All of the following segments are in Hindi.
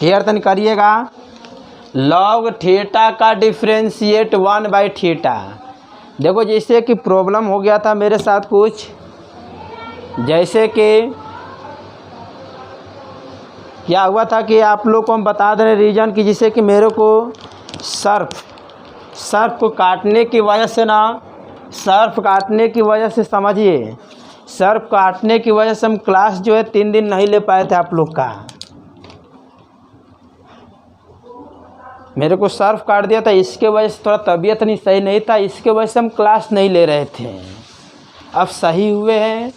हेयर तन करिएगा। लॉग थीटा का डिफ्रेंशिएट 1/थीटा। देखो जैसे कि प्रॉब्लम हो गया था मेरे साथ कुछ, जैसे कि क्या हुआ था कि आप लोग को हम बता दे रहे रीज़न कि जिससे कि मेरे को सर्फ को काटने की वजह से ना, सर्फ काटने की वजह से समझिए, सर्फ काटने की वजह से हम क्लास जो है 3 दिन नहीं ले पाए थे आप लोग का। मेरे को सर्फ काट दिया था, इसके वजह से थोड़ा तबीयत नहीं सही नहीं था, इसके वजह से हम क्लास नहीं ले रहे थे। अब सही हुए हैं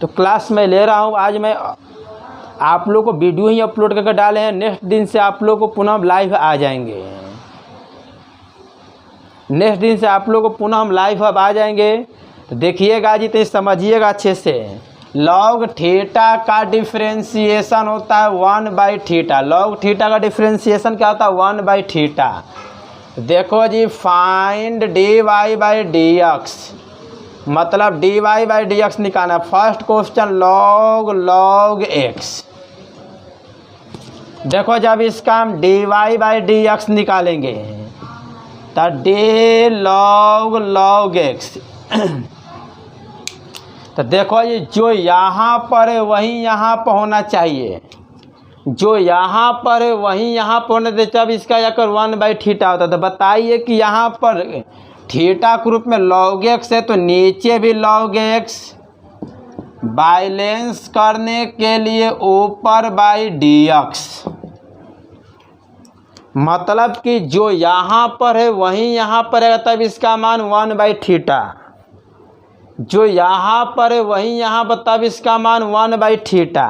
तो क्लास मैं ले रहा हूँ। आज मैं आप लोग को वीडियो ही अपलोड करके डाले हैं। नेक्स्ट दिन से आप लोग को पुनः लाइव आ जाएंगे। नेक्स्ट दिन से आप लोग को पुनः हम लाइव अब आ जाएंगे। तो देखिएगा जी, तो समझिएगा अच्छे से। लॉग थीटा का डिफ्रेंशिएशन होता है 1/थीटा। लॉग थीटा का डिफ्रेंशिएशन क्या होता है? 1/थीटा। देखो जी, फाइंड dy/dx, मतलब dy/dx निकालना। First question log x। देखो जब इसका हम dy/dx निकालेंगे तो d log x तो देखो ये जो यहाँ पर है वही यहाँ पर होना चाहिए, जो यहाँ पर है वही यहाँ पर होना चाहिए। जब इसका जाकर 1/थीटा होता है तो बताइए कि यहाँ पर थीटा के रूप में log x है तो नीचे भी log x, बैलेंस करने के लिए ऊपर dx, मतलब कि जो यहाँ पर है वही यहाँ पर है, तब इसका मान 1/थीटा। जो यहाँ पर है वही यहाँ पर, तब इसका मान 1/थीटा।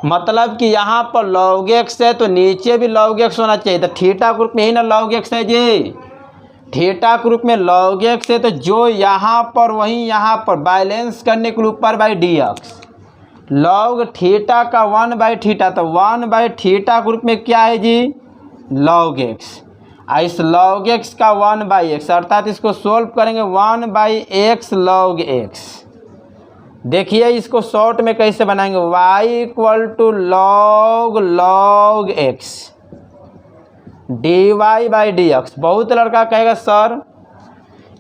मतलब कि यहाँ पर log x है तो नीचे भी log x होना चाहिए। तो थीटा ग्रुप में ही ना log x है जी, थीटा ग्रुप में log x है तो जो यहाँ पर वही यहाँ पर, बैलेंस करने के ऊपर dx। log थीटा का 1/थीटा, तो 1/थीटा ग्रुप में क्या है जी? log x। इस log x का 1/x, अर्थात इसको सोल्व करेंगे 1/x log x। देखिए इसको शॉर्ट में कैसे बनाएंगे, y = log x dy/dx। बहुत लड़का कहेगा सर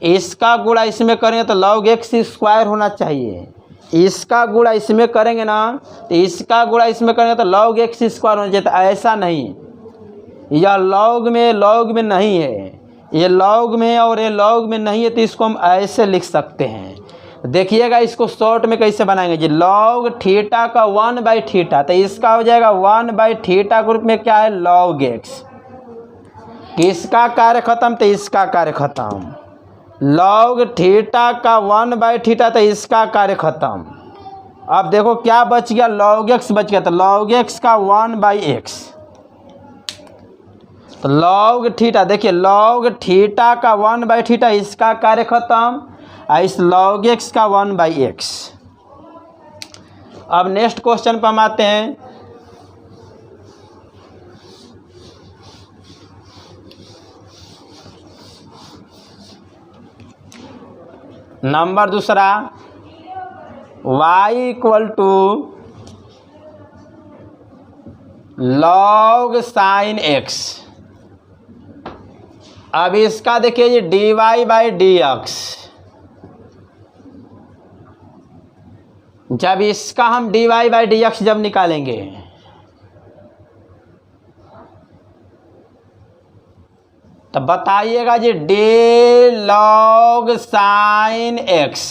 इसका गुणा इसमें करेंगे तो log x² होना चाहिए, इसका गुणा इसमें करेंगे ना तो इसका गुणा इसमें करेंगे तो log x² होना चाहिए। तो ऐसा नहीं, यह log में नहीं है, ये log में और ये log में नहीं है, तो इसको हम ऐसे लिख सकते हैं। देखिएगा इसको शॉर्ट में कैसे बनाएंगे जी। log थीटा का 1/थीटा, तो इसका हो जाएगा 1/थीटा ग्रुप में क्या है? log x। किसका कार्य खत्म? तो इसका कार्य खत्म। log थीटा का 1/थीटा, तो इसका कार्य खत्म। अब देखो क्या बच गया? log x बच गया, तो log x का 1/x। तो log थीटा, देखिए log थीटा का 1/थीटा, इसका कार्य खत्म। इस log x का 1/x। अब नेक्स्ट क्वेश्चन पर हम आते हैं। नंबर दूसरा, y = log sin x। अब इसका देखिए जी dy/dx। जब इसका हम dy/dx जब निकालेंगे तो बताइएगा जी d log sin x।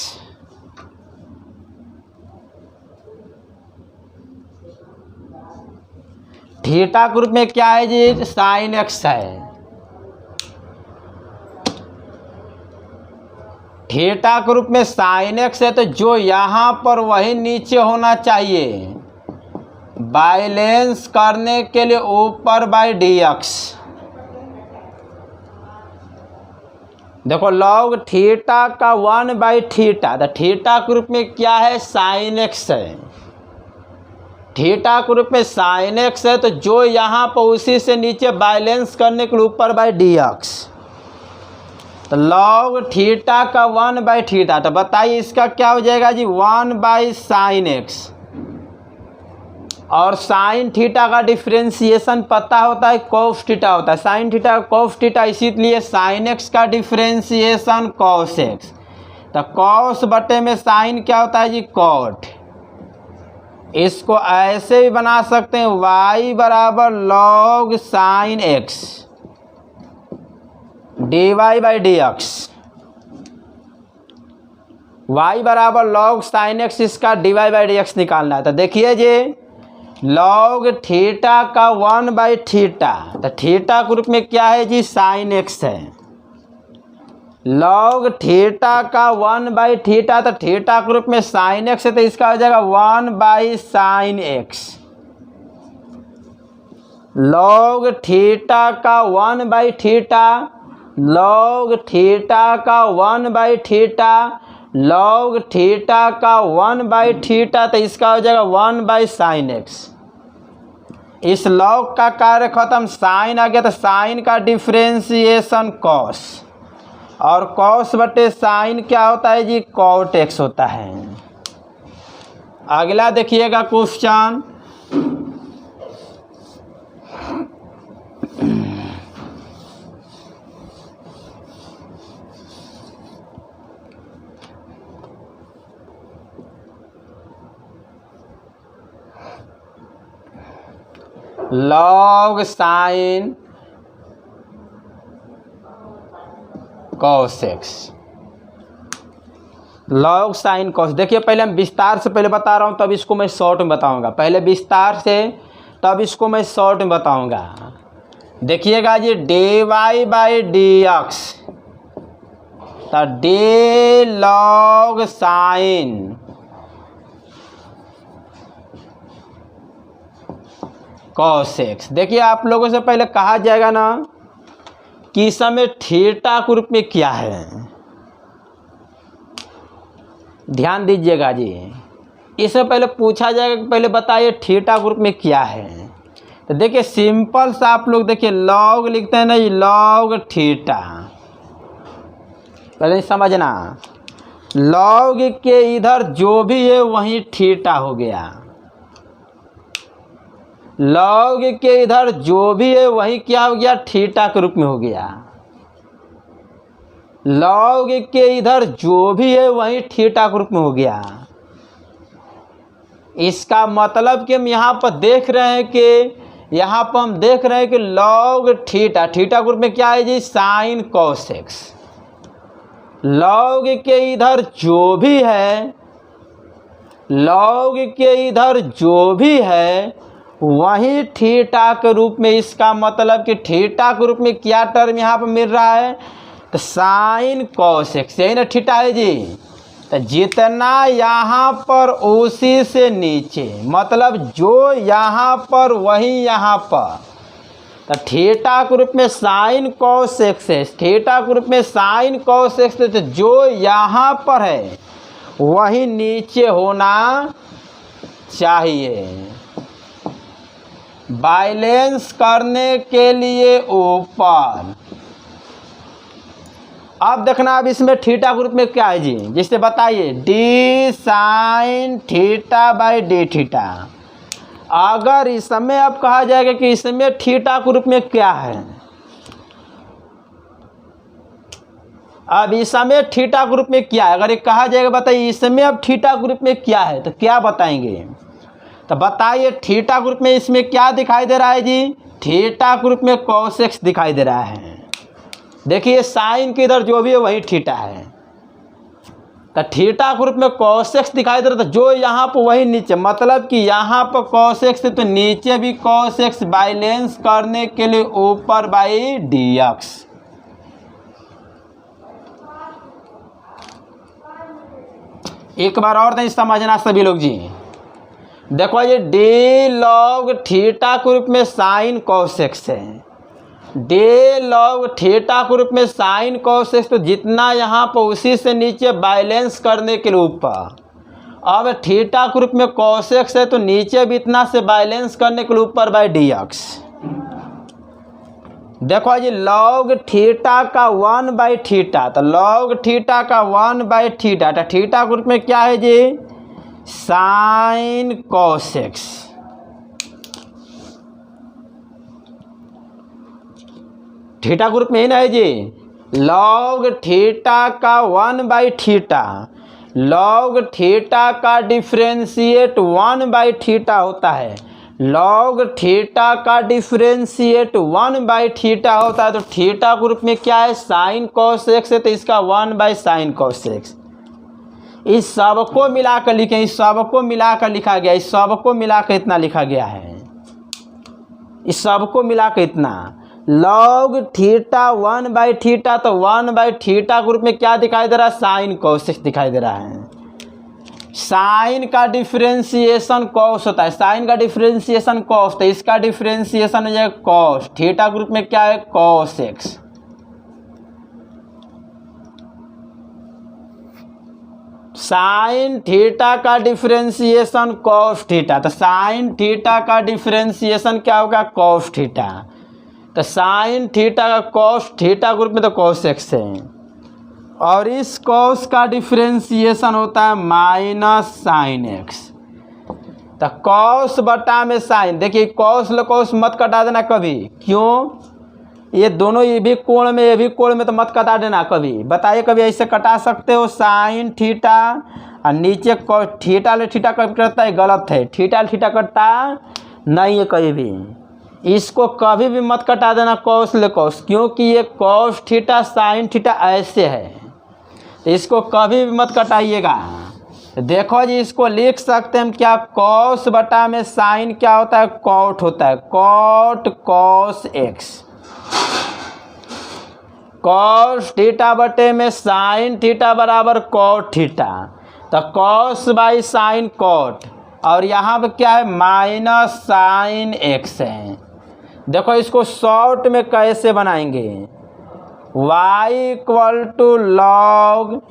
Theta group में क्या है जी? sin x है। थीटा ग्रुप में sin x है तो जो यहाँ पर वही नीचे होना चाहिए, बैलेंस करने के लिए ऊपर dx। देखो log थीटा का 1/थीटा, तो थीटा ग्रुप में क्या है? sin x है। थीटा ग्रुप में sin x है तो जो यहाँ पर उसी से नीचे बैलेंस करने के ऊपर dx। तो log थीटा का 1/थीटा, तो बताइए इसका क्या हो जाएगा जी? 1/sin x। और साइन थीटा का डिफ्रेंसिएशन पता होता है कॉस थीटा होता है, साइन थीटा कॉस थीटा, इसीलिए साइन एक्स का डिफ्रेंसिएशन कॉस एक्स। तो कॉस बटे में साइन क्या होता है जी, कॉट। इसको ऐसे भी बना सकते हैं, y बराबर log sine x d y by d x, y बराबर लॉग साइन एक्स, इसका d y by d x निकालना है। तो देखिए जी, लॉग थीटा का 1 थीटा, तो थीटा के रूप में क्या है जी, साइन एक्स है। लॉग थीटा का 1 थीटा, तो थीटा के रूप में साइन एक्स है, तो इसका हो जाएगा 1 साइन एक्स। लॉग थीटा का 1 थीटा, लॉग थीटा का 1 थीटा, लॉग थीटा का 1 थीटा, तो इसका हो जाएगा 1 साइन एक्स। इस लॉग का कार्य खत्म, साइन आ गया, तो साइन का डिफ्रेंसिएशन कॉस, और कॉस बटे साइन क्या होता है जी, कॉट एक्स होता है। अगला देखिएगा question, log sine cos x, log sine cos. देखिए पहले हम विस्तार से पहले बता रहा हूँ, तब इसको मैं शॉर्ट में बताऊंगा। पहले विस्तार से, तब इसको मैं शॉर्ट में बताऊंगा। देखिएगा जी, d y by d x, तो d log sine cos x. देखिए आप लोगों से पहले कहा जाएगा ना कि इस समय थीटा के रूप में क्या है, ध्यान दीजिएगा जी। इससे पहले पूछा जाएगा कि पहले बताइए थीटा के रूप में क्या है। तो देखिए सिंपल सा आप लोग देखिए, लॉग लिखते हैं ना जी, लॉग थीटा। पहले समझना, लॉग के इधर जो भी है वही थीटा हो गया, लॉग के इधर जो भी है वही क्या हो गया, थीटा के रूप में हो गया। लॉग के इधर जो भी है वही थीटा के रूप में हो गया। इसका मतलब कि हम यहाँ पर देख रहे हैं कि लॉग थीटा, थीटा के रूप में क्या है जी, साइन कॉस एक्स। लॉग के इधर जो भी है, लॉग के इधर जो भी है वही थीटा के रूप में, इसका मतलब कि थीटा के रूप में क्या टर्म यहाँ पर मिल रहा है, तो साइन कॉस एक्स, यही ना थीटा है जी। तो जितना यहाँ पर उसी से नीचे, मतलब जो यहाँ पर वही यहाँ पर, तो थीटा के रूप में साइन कॉस एक्स है, थीटा के रूप में साइन कॉस एक्स, तो जो यहाँ पर है वही नीचे होना चाहिए। बैलेंस करने के लिए ऊपर। अब देखना, अब इसमें थीटा के रूप में क्या है जी, जिससे बताइए, D sine theta by d theta. अगर इस समय अब कहा जाएगा कि इसमें थीटा के रूप में क्या है, अब इस समय थीटा के रूप में क्या है, अगर ये कहा जाएगा बताइए इसमें अब थीटा के रूप में क्या है, तो क्या बताएंगे। तो बताइए थीटा के रूप में इसमें क्या दिखाई दे रहा है जी, थीटा के रूप में कॉस एक्स दिखाई दे रहा है। देखिए साइन के इधर जो भी है वही थीटा है, तो थीटा के रूप में कॉस एक्स दिखाई दे रहा था, जो यहाँ पर वही नीचे, मतलब कि यहाँ पर कॉस एक्स है तो नीचे भी कॉस एक्स, बैलेंस करने के लिए ऊपर बाई डी एक्स। एक बार और नहीं समझना सभी लोग जी। देखो ये डी लॉग थीटा के रूप में साइन कॉस एक्स है, डी लॉग थीटा के रूप में साइन कॉस एक्स, तो जितना यहाँ पर उसी से नीचे बैलेंस करने के लिए ऊपर। अब थीटा के रूप में कॉस एक्स है तो नीचे भी इतना से बैलेंस करने के लिए ऊपर बाई डी एक्स। देखो जी लॉग थीटा का 1 थीटा, तो लॉग थीटा का 1 थीटा, तो थीटा के रूप में क्या है जी, sine cos x. Theta group में ही ना है जी। लॉग थीटा का 1/थीटा, लॉग थीटा का डिफ्रेंशिएट 1/थीटा होता है। लॉग थीटा का डिफ्रेंशिएट 1/थीटा होता है। तो थीटा ग्रुप में क्या है, साइन कॉस एक्स है, तो इसका 1/sin कॉस एक्स। इस सबको मिलाकर लिखें, इस सबको मिलाकर लिखा गया, इस सबको मिलाकर इतना लिखा गया है, इस सबको मिलाकर इतना। लॉग थीटा 1/थीटा, तो 1/थीटा ग्रुप में क्या दिखाई दे रहा है, साइन कॉस एक्स दिखाई दे रहा है। साइन का डिफ्रेंशिएशन कॉस होता है, साइन का डिफ्रेंशिएशन कॉस, तो इसका डिफ्रेंशिएशन हो जाएगा कॉस। थीटा ग्रुप में क्या है, कॉस एक्स। साइन थीटा का डिफ्रेंशिएशन कॉस थीटा, तो साइन थीटा का डिफ्रेंशिएशन क्या होगा, कॉस थीटा। तो साइन थीटा का कॉस थीटा ग्रुप में तो कॉस एक्स है, और इस कॉस का डिफ्रेंशिएशन होता है माइनस साइन एक्स। तो कॉस बटा में साइन, देखिए कॉस लो कॉस मत कटा देना कभी, क्यों, ये दोनों ये भी कोण में ये भी कोण में, तो मत कटा देना कभी। बताइए कभी ऐसे कटा सकते हो, साइन थीटा और नीचे कॉस थीटा ले थीटा कभी कटता है, गलत है, थीटा थीटा कटता नहीं है कहीं भी। इसको कभी भी मत कटा देना कॉस ले कॉस, क्योंकि ये कॉस थीटा साइन थीटा ऐसे है, तो इसको कभी भी मत कटाइएगा। देखो जी, इसको लिख सकते हैं हम क्या, कॉस बटा में साइन क्या होता है, कॉट होता है, cot cos x. Cos theta बटे में साइन थीटा बराबर कॉट थीटा, तो कॉस बाई साइन कॉट, और यहाँ पे क्या है, माइनस साइन एक्स है। देखो इसको शॉर्ट में कैसे बनाएंगे, y equal to log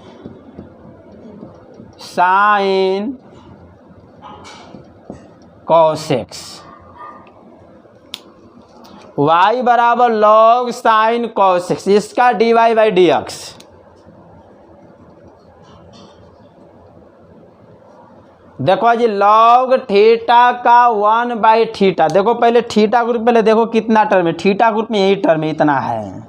sine cos x, y बराबर लॉग साइन कॉस एक्स, इसका dy/dx। देखो जी, लॉग थीटा का 1/थीटा, देखो पहले थीटा ग्रुप पहले देखो कितना टर्म है, थीटा ग्रुप में यही टर्म है, इतना है,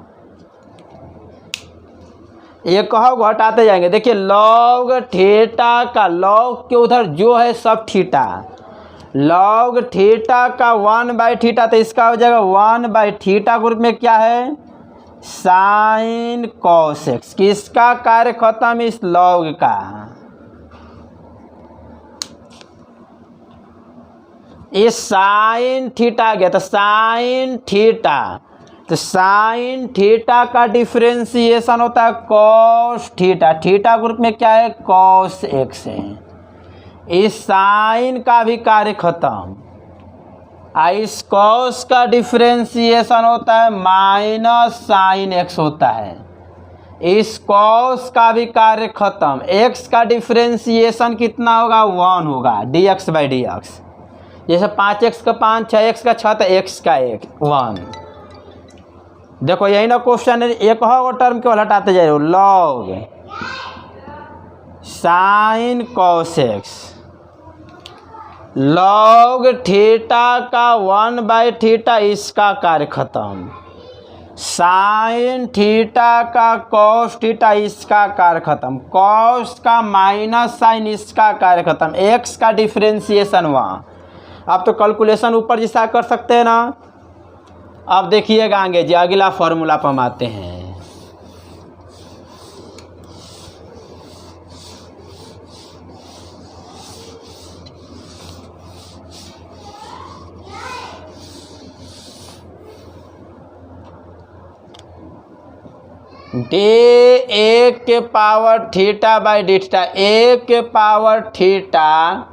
ये कहो हटाते जाएंगे। देखिए लॉग थीटा का, लॉग के उधर जो है सब थीटा, लॉग थीटा का 1/थीटा, तो इसका हो जाएगा 1/थीटा ग्रुप में क्या है, साइन कॉस एक्स। किसका कार्य खत्म, इस लॉग का। इस साइन थीटा गया, तो साइन थीटा, तो साइन थीटा का डिफ्रेंशिएशन होता है कॉस थीटा, थीटा ग्रुप में क्या है, कॉस एक्स है। इस साइन का भी कार्य खत्म, इस कॉस का डिफ्रेंशिएशन होता है माइनस साइन एक्स होता है। इस कॉस का भी कार्य खत्म, एक्स का डिफ्रेंशिएशन कितना होगा, 1 होगा, dx/dx। जैसे 5x का 5, 6x का 6, तो x का 1। देखो यही ना क्वेश्चन है, एक और टर्म केवल हटाते जा रहे हो, log sine cos x, log theta का 1/थीटा, इसका कार्य खत्म, साइन थीटा का कॉस थीटा, इसका कार्य खत्म, कॉस का माइनस साइन, इसका कार्य खत्म, एक्स का डिफ्रेंशिएशन वहाँ। आप तो कैलकुलेशन ऊपर जैसा कर सकते हैं ना। अब देखिएगा आगे जी, अगला फॉर्मूला पर हम आते हैं। a के power theta by d theta, a के पावर थीटा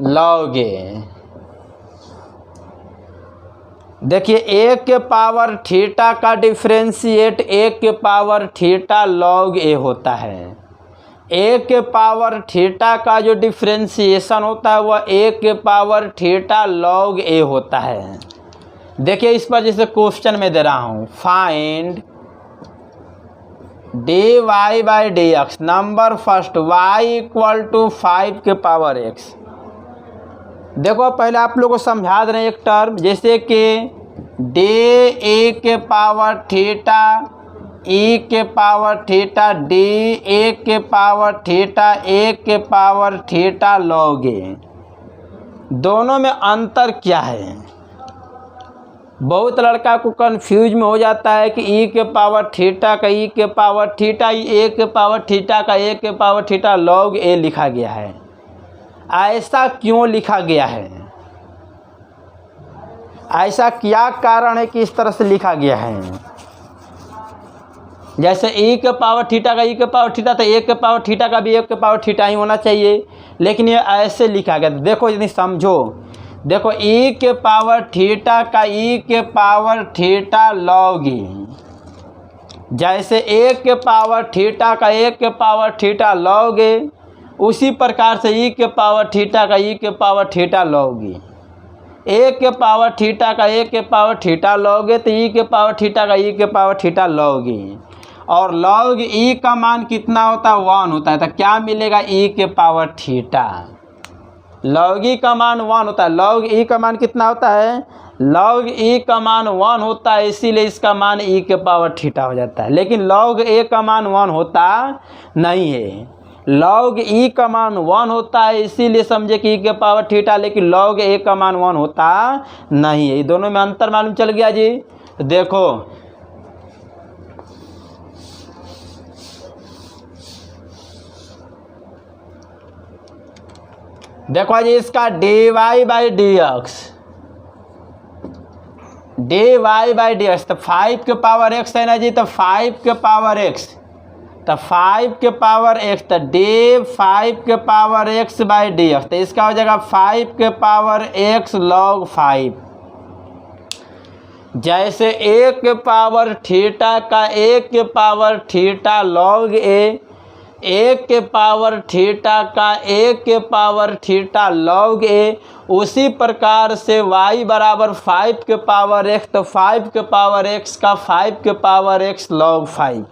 लॉग ए। देखिए a के पावर थीटा का डिफ्रेंशिएट a के पावर थीटा लॉग ए होता है। a के पावर थीटा का जो डिफ्रेंशिएशन होता है वह a के पावर थीटा लॉग ए होता है। देखिए इस पर जैसे क्वेश्चन में दे रहा हूँ, find dy/dx, number first y equal to 5 के पावर x। देखो पहले आप लोगों को समझा दे रहे हैं एक टर्म, जैसे कि डी ए के पावर थीटा ई के पावर थीटा डी ए के पावर थीटा ए के पावर थीटा लॉग ए। दोनों में अंतर क्या है? बहुत लड़का को कंफ्यूज में हो जाता है कि ई के पावर थीटा का ई के पावर थीटा, ए के पावर थीटा का ए के पावर थीटा लॉग ए लिखा गया है। ऐसा क्यों लिखा गया है? ऐसा क्या कारण है कि इस तरह से लिखा गया है? जैसे ई के पावर थीटा का ई के पावर थीटा, तो ए के पावर थीटा का भी ए के पावर थीटा ही होना चाहिए, लेकिन ये ऐसे लिखा गया। देखो यदि समझो, देखो ई के पावर थीटा का ई के पावर थीटा लॉग ई, जैसे ए के पावर थीटा का ए के पावर थीटा लॉग ए, उसी प्रकार से ई के पावर थीटा का ई के पावर थीटा लॉग ई। ए के पावर थीटा का ए के पावर थीटा लॉग ए, तो ई के पावर थीटा का ई के पावर थीटा लॉग ई। और लॉग ई का मान कितना होता है? 1 होता है। तो क्या मिलेगा? ई के पावर थीटा। लॉग ई का मान 1 होता है। लॉग ई का मान कितना होता है? लॉग ई का मान 1 होता है, इसीलिए इसका मान ई के पावर थीटा हो जाता है। लेकिन लॉग ए का मान 1 होता नहीं है। लॉग ई का मान 1 होता है, इसीलिए समझे कि ई के पावर थीटा, लेकिन लॉग ए का मान 1 होता नहीं है। ये दोनों में अंतर मालूम चल गया जी। देखो देखो जी, इसका d y by d x, d y by d x, तो 5 के पावर एक्स है ना जी, तो 5 के पावर एक्स, तो 5 के पावर एक्स, तो डी 5 के power x by d x, तो इसका हो जाएगा 5 के पावर एक्स लॉग 5। जैसे ए के पावर थीटा का ए के पावर थीटा लॉग ए, ए के पावर थीटा का ए के पावर थीटा लॉग ए, उसी प्रकार से y बराबर 5 के पावर x, तो 5 के पावर x का 5 के पावर x लॉग 5।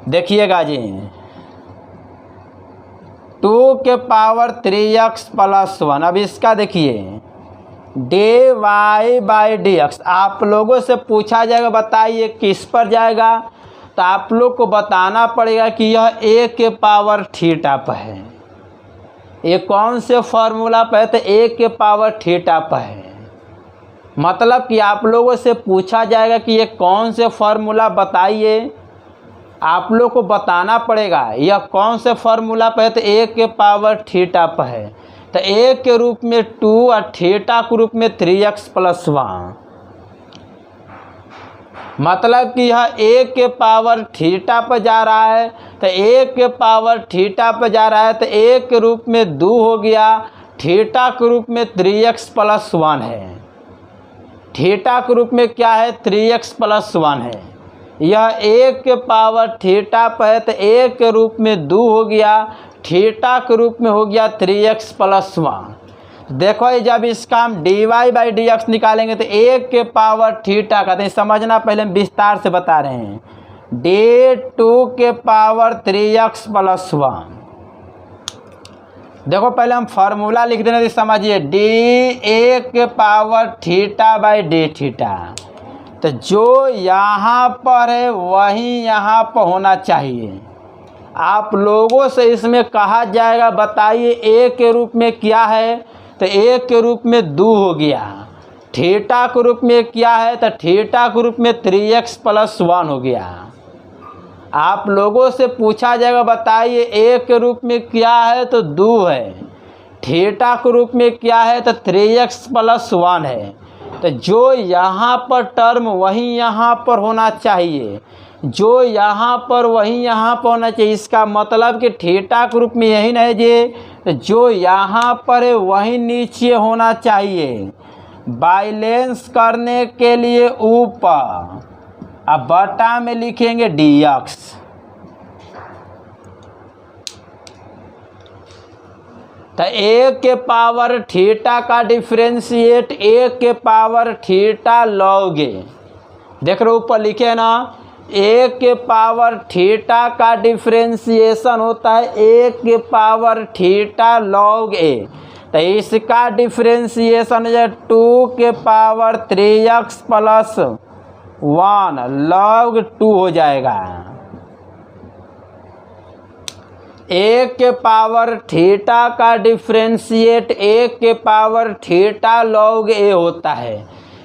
देखिएगा जी, 2 के पावर 3x प्लस 1। अब इसका देखिए, d y by d x, आप लोगों से पूछा जाएगा बताइए किस पर जाएगा, तो आप लोग को बताना पड़ेगा कि यह ए के पावर थीटा पर है। ये कौन से फॉर्मूला पर है? तो ए के पावर थीटा पर है। मतलब कि आप लोगों से पूछा जाएगा कि ये कौन से फॉर्मूला बताइए, आप लोग को बताना पड़ेगा यह कौन से फॉर्मूला पर है। तो ए के पावर थीटा पर है, तो ए के रूप में 2 और थीटा के रूप में 3x प्लस 1। मतलब कि यह ए के पावर थीटा पर जा रहा है, तो ए के पावर थीटा पर जा रहा है, तो ए के रूप में 2 हो गया, थीटा के रूप में 3x प्लस 1 है। थीटा के रूप में क्या है? 3x प्लस 1 है। यह ए के पावर थीटा पर है, तो ए के रूप में 2 हो गया, थीटा के रूप में हो गया 3x प्लस 1। देखो जब इसका हम d y by d x निकालेंगे, तो ए के पावर थीटा का, तो समझना, पहले हम विस्तार से बता रहे हैं, डी 2 के पावर 3x प्लस 1। देखो पहले हम फार्मूला लिख देना, तो समझिए, डी ए के power theta by d theta, तो जो यहाँ पर है वही यहाँ पर होना चाहिए। आप लोगों से इसमें कहा जाएगा बताइए ए के रूप में क्या है, तो ए के रूप में 2 हो गया, थीटा के रूप में क्या है, तो थीटा के रूप में 3x प्लस 1 हो गया। आप लोगों से पूछा जाएगा बताइए ए के रूप में क्या है, तो 2 है, थीटा के रूप में क्या है, तो 3x प्लस 1 है। तो जो यहाँ पर टर्म वही यहाँ पर होना चाहिए, जो यहाँ पर वही यहाँ पर होना चाहिए। इसका मतलब कि थीटा के रूप में यही नहीं जी, जो यहाँ पर है वही नीचे होना चाहिए। बैलेंस करने के लिए ऊपर, अब बटा में लिखेंगे dx, तो ए के पावर थीटा का डिफ्रेंशिएट ए के पावर थीटा लॉग ए। देख रहे ऊपर लिखे ना, ए के पावर थीटा का डिफ्रेंशिएशन होता है ए के पावर थीटा लॉग ए। तो इसका डिफ्रेंसिएशन है 2 के पावर 3x प्लस 1 log 2 हो जाएगा। 1 के पावर थीटा का डिफ्रेंशिएट 1 के पावर थीटा log a होता है।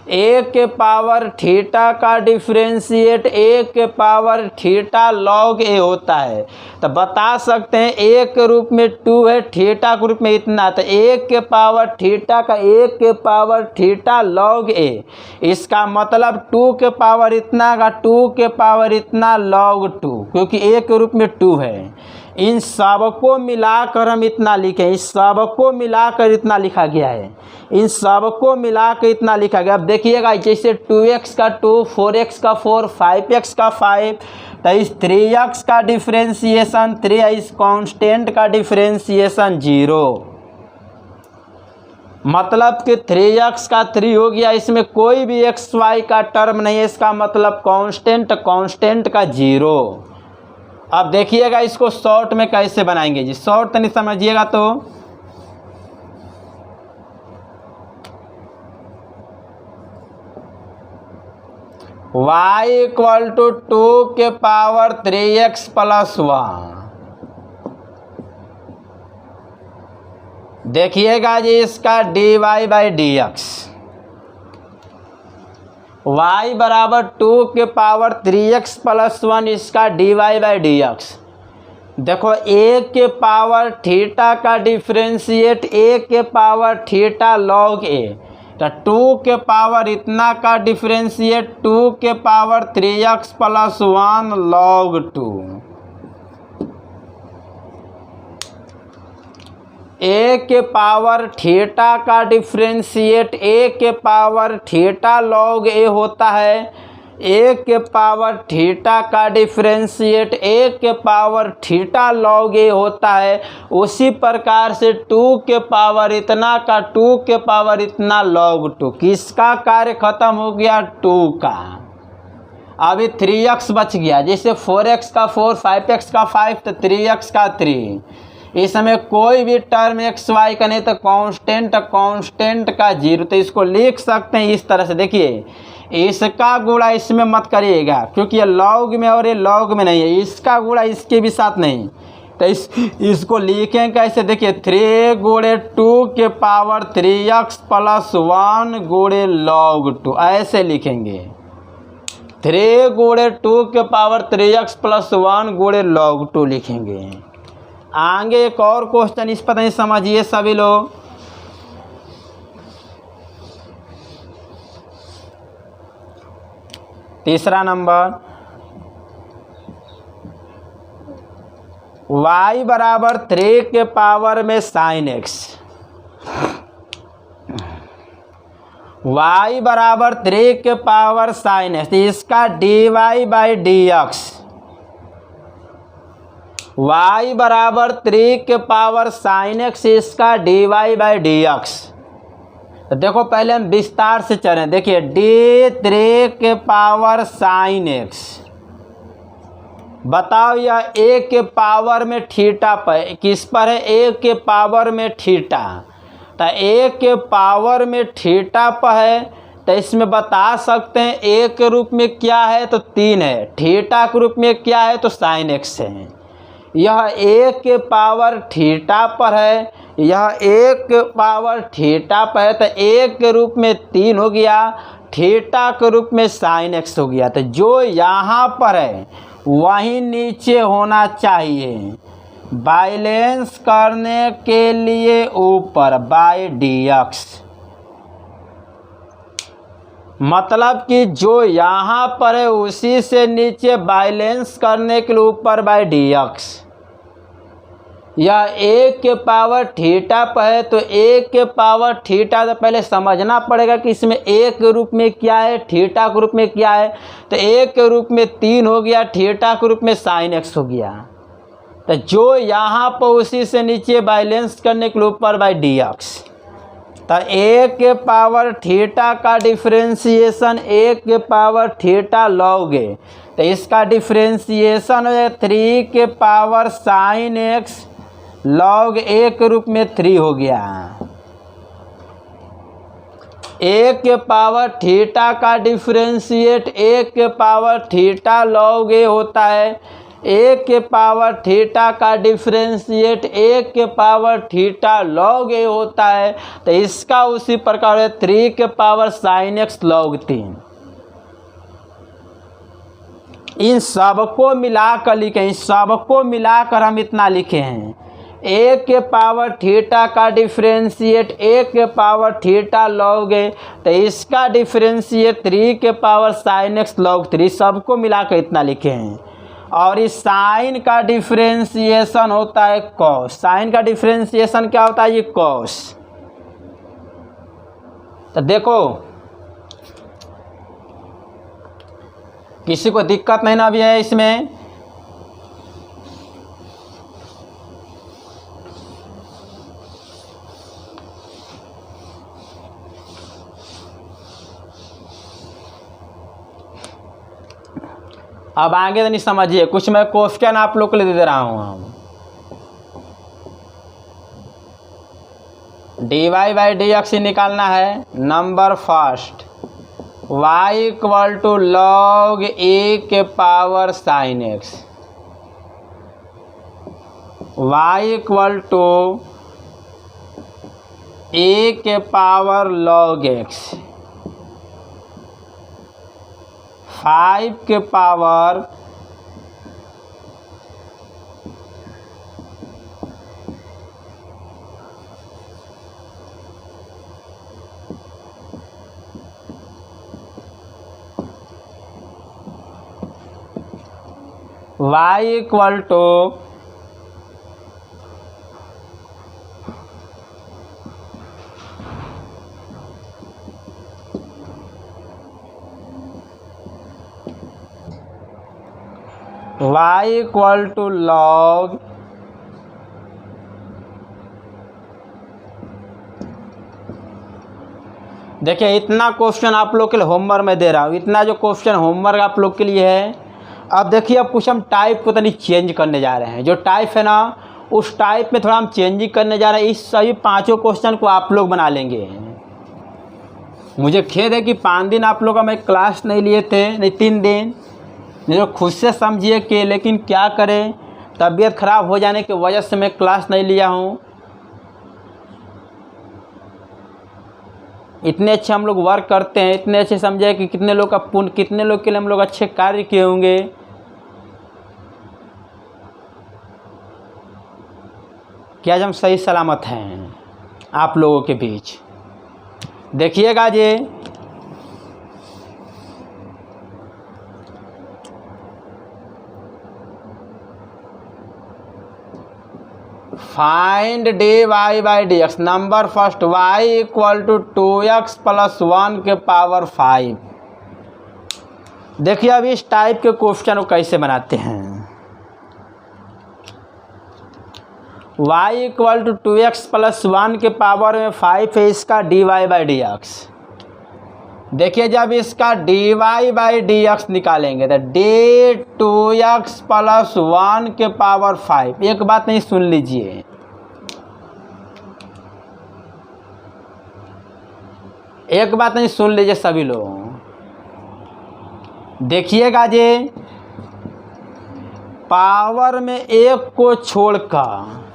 1 के पावर थीटा का डिफ्रेंशिएट 1 के पावर थीटा log a होता है। तो बता सकते हैं 1 के रूप में 2 है, थीटा के रूप में इतना, तो 1 के पावर थीटा का 1 के पावर थीटा log a, इसका मतलब 2 के पावर इतना का 2 के पावर इतना log 2, क्योंकि 1 के रूप में 2 है। इन सबको मिलाकर हम इतना लिखें, इस सबको मिलाकर इतना लिखा गया है, इन सबको मिलाकर इतना लिखा गया। अब देखिएगा जैसे 2x का 2, 4x का 4, 5x का 5, तो इस 3x का डिफ्रेंशिएशन 3, इस कांस्टेंट का डिफ्रेंशिएशन 0, मतलब कि 3x का 3 हो गया, इसमें कोई भी xy का टर्म नहीं है, इसका मतलब कांस्टेंट का 0। अब देखिएगा इसको शॉर्ट में कैसे बनाएंगे जी, शॉर्ट नहीं समझिएगा तो y इक्वल टू 2 के पावर 3x प्लस 1। देखिएगा जी इसका dy बाई dx, y बराबर 2 के पावर 3x प्लस 1, इसका dy बाई dx। देखो 1 के पावर थीटा का डिफ्रेंशिएट 1 के पावर थीटा log a, तो 2 के पावर इतना का डिफ्रेंशिएट 2 के पावर 3x प्लस 1 log 2। 1 के पावर थीटा का डिफ्रेंशिएट 1 के पावर थीटा log a होता है। 1 के पावर थीटा का डिफ्रेंशिएट 1 के पावर थीटा log a होता है। उसी प्रकार से 2 के पावर इतना का 2 के पावर इतना log 2, किसका कार्य खत्म हो गया 2 का। अभी 3x बच गया, जैसे 4x का 4, 5x का 5, तो 3x का 3। इसमें कोई भी टर्म एक्स वाई का नहीं, तो कांस्टेंट का 0, तो इसको लिख सकते हैं इस तरह से। देखिए इसका गुणा इसमें मत करिएगा, क्योंकि ये लॉग में और ये लॉग में नहीं है, इसका गुणा इसके भी साथ नहीं, तो इसको लिखें कैसे। देखिए 3 गुणे 2 के पावर 3x प्लस 1 गुणे log 2, ऐसे लिखेंगे। 3 गुणे 2 के पावर 3x प्लस 1 गुणे log 2 लिखेंगे। आगे एक और क्वेश्चन इस पर नहीं समझिए सभी लोग। तीसरा नंबर, y बराबर 3 के पावर में sin x, y बराबर 3 के पावर sin x, इसका dy बाई dx, y बराबर 3 के पावर sin x, इसका dy बाई dx। तो देखो पहले हम विस्तार से चलें। देखिए d3 के पावर sin x, बताओ यह a के पावर में थीटा पर किस पर है, a के पावर में थीटा, तो a के पावर में थीटा पर है, तो इसमें बता सकते हैं a के रूप में क्या है तो 3 है, थीटा के रूप में क्या है तो sin x है। यह 1 के पावर थीटा पर है, यह 1 के पावर थीटा पर है, तो 1 के रूप में 3 हो गया, थीटा के रूप में sin x हो गया। तो जो यहाँ पर है वहीं नीचे होना चाहिए, बैलेंस करने के लिए ऊपर बाई dx, मतलब कि जो यहाँ पर है उसी से नीचे बैलेंस करने के लिए ऊपर बाई dx। यह 1 के पावर थीटा पर है, तो 1 के पावर थीटा, तो पहले समझना पड़ेगा कि इसमें 1 के रूप में क्या है, थीटा के रूप में क्या है, तो 1 के रूप में 3 हो गया, थीटा के रूप में sin x हो गया। तो जो यहाँ पर उसी से नीचे बैलेंस करने के लिए ऊपर बाई dx। तो 1 के पावर थीटा का डिफ्रेंशिएशन 1 के पावर थीटा log a, तो इसका डिफ्रेंशिएशन है 3 के power sin x log a के रूप में 3 हो गया। ए के पावर थीटा का डिफरेंशिएट ए के पावर थीटा लॉग ए होता है। ए के पावर थीटा का डिफरेंशिएट ए के पावर थीटा लॉग ए होता है। तो इसका उसी प्रकार है 3 के पावर साइन एक्स लॉग 3। इन सबको मिलाकर लिखे, इन सबको मिलाकर हम इतना लिखे हैं, ए के पावर थीटा का डिफरेंशिएट ए के पावर थीटा लॉग ए। तो इसका डिफरेंशिएट 3 के पावर साइन एक्स लॉग 3, सबको मिलाकर इतना लिखे हैं। और इस साइन का डिफरेंशिएशन होता है कॉस। साइन का डिफरेंशिएशन क्या होता है? ये कॉस। तो देखो किसी को दिक्कत नहीं ना अभी है इसमें? अब आगे तो नहीं समझिए, कुछ मैं क्वेश्चन आप लोग के लिए दे रहा हूँ। हम d y by d x निकालना है। Number first, y equal to log a के power sine x, y equal to a के पावर लॉग एक्स, 5 के power y equal to y equal to log देखिए इतना क्वेश्चन आप लोग के लिए होमवर्क में दे रहा हूँ। इतना जो क्वेश्चन होमवर्क आप लोग के लिए है। अब देखिए अब कुछ हम टाइप को तो नहीं चेंज करने जा रहे हैं। जो टाइप है ना उस टाइप में थोड़ा हम चेंजिंग करने जा रहे हैं। इस सभी 5 क्वेश्चन को आप लोग बना लेंगे। मुझे खेद है कि 5 दिन आप लोग का मैं क्लास नहीं लिए थे, नहीं 3 दिन, नहीं तो खुद से समझिए कि, लेकिन क्या करें तबीयत ख़राब हो जाने की वजह से मैं क्लास नहीं लिया हूँ। इतने अच्छे हम लोग वर्क करते हैं, इतने अच्छे समझे कि कितने लोग का पुण्य, कितने लोग के लिए हम लोग अच्छे कार्य किए होंगे। कि आज हम सही सलामत हैं आप लोगों के बीच। देखिएगा जी, find d y by d x. Number first, y equal to 2x plus 1 के पावर 5। देखिए अब इस टाइप के क्वेश्चन को कैसे बनाते हैं। y equal to 2x plus 1 के पावर में 5 है, इसका d y by d x. देखिए जब इसका d y by d x निकालेंगे तो डी 2x प्लस 1 के पावर 5। एक बात नहीं, सुन लीजिए, एक बात नहीं सुन लीजिए सभी लोग। देखिएगा जी, पावर में एक को छोड़कर,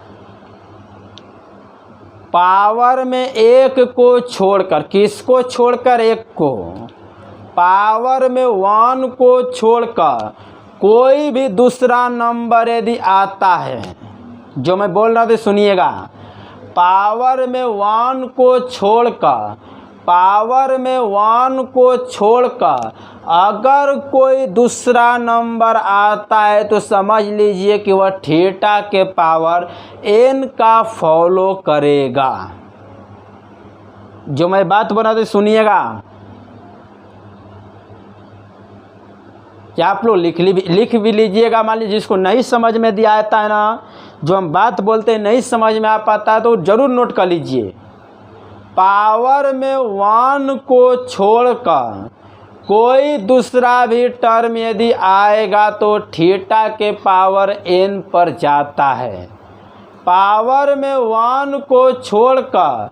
पावर में एक को छोड़कर, किसको छोड़कर? एक को। पावर में 1 को छोड़कर कोई भी दूसरा नंबर यदि आता है, जो मैं बोल रहा था सुनिएगा, पावर में 1 को छोड़कर, पावर में 1 को छोड़कर अगर कोई दूसरा नंबर आता है तो समझ लीजिए कि वह थीटा के पावर n का फॉलो करेगा। जो मैं बात बोल रहा था सुनिएगा। क्या आप लोग लिख भी लीजिएगा। मान लीजिए जिसको नहीं समझ में दिया आता है ना, जो हम बात बोलते हैं नहीं समझ में आ पाता है तो ज़रूर नोट कर लीजिए। पावर में 1 को छोड़कर कोई दूसरा भी टर्म यदि आएगा तो थीटा के पावर n पर जाता है। पावर में 1 को छोड़कर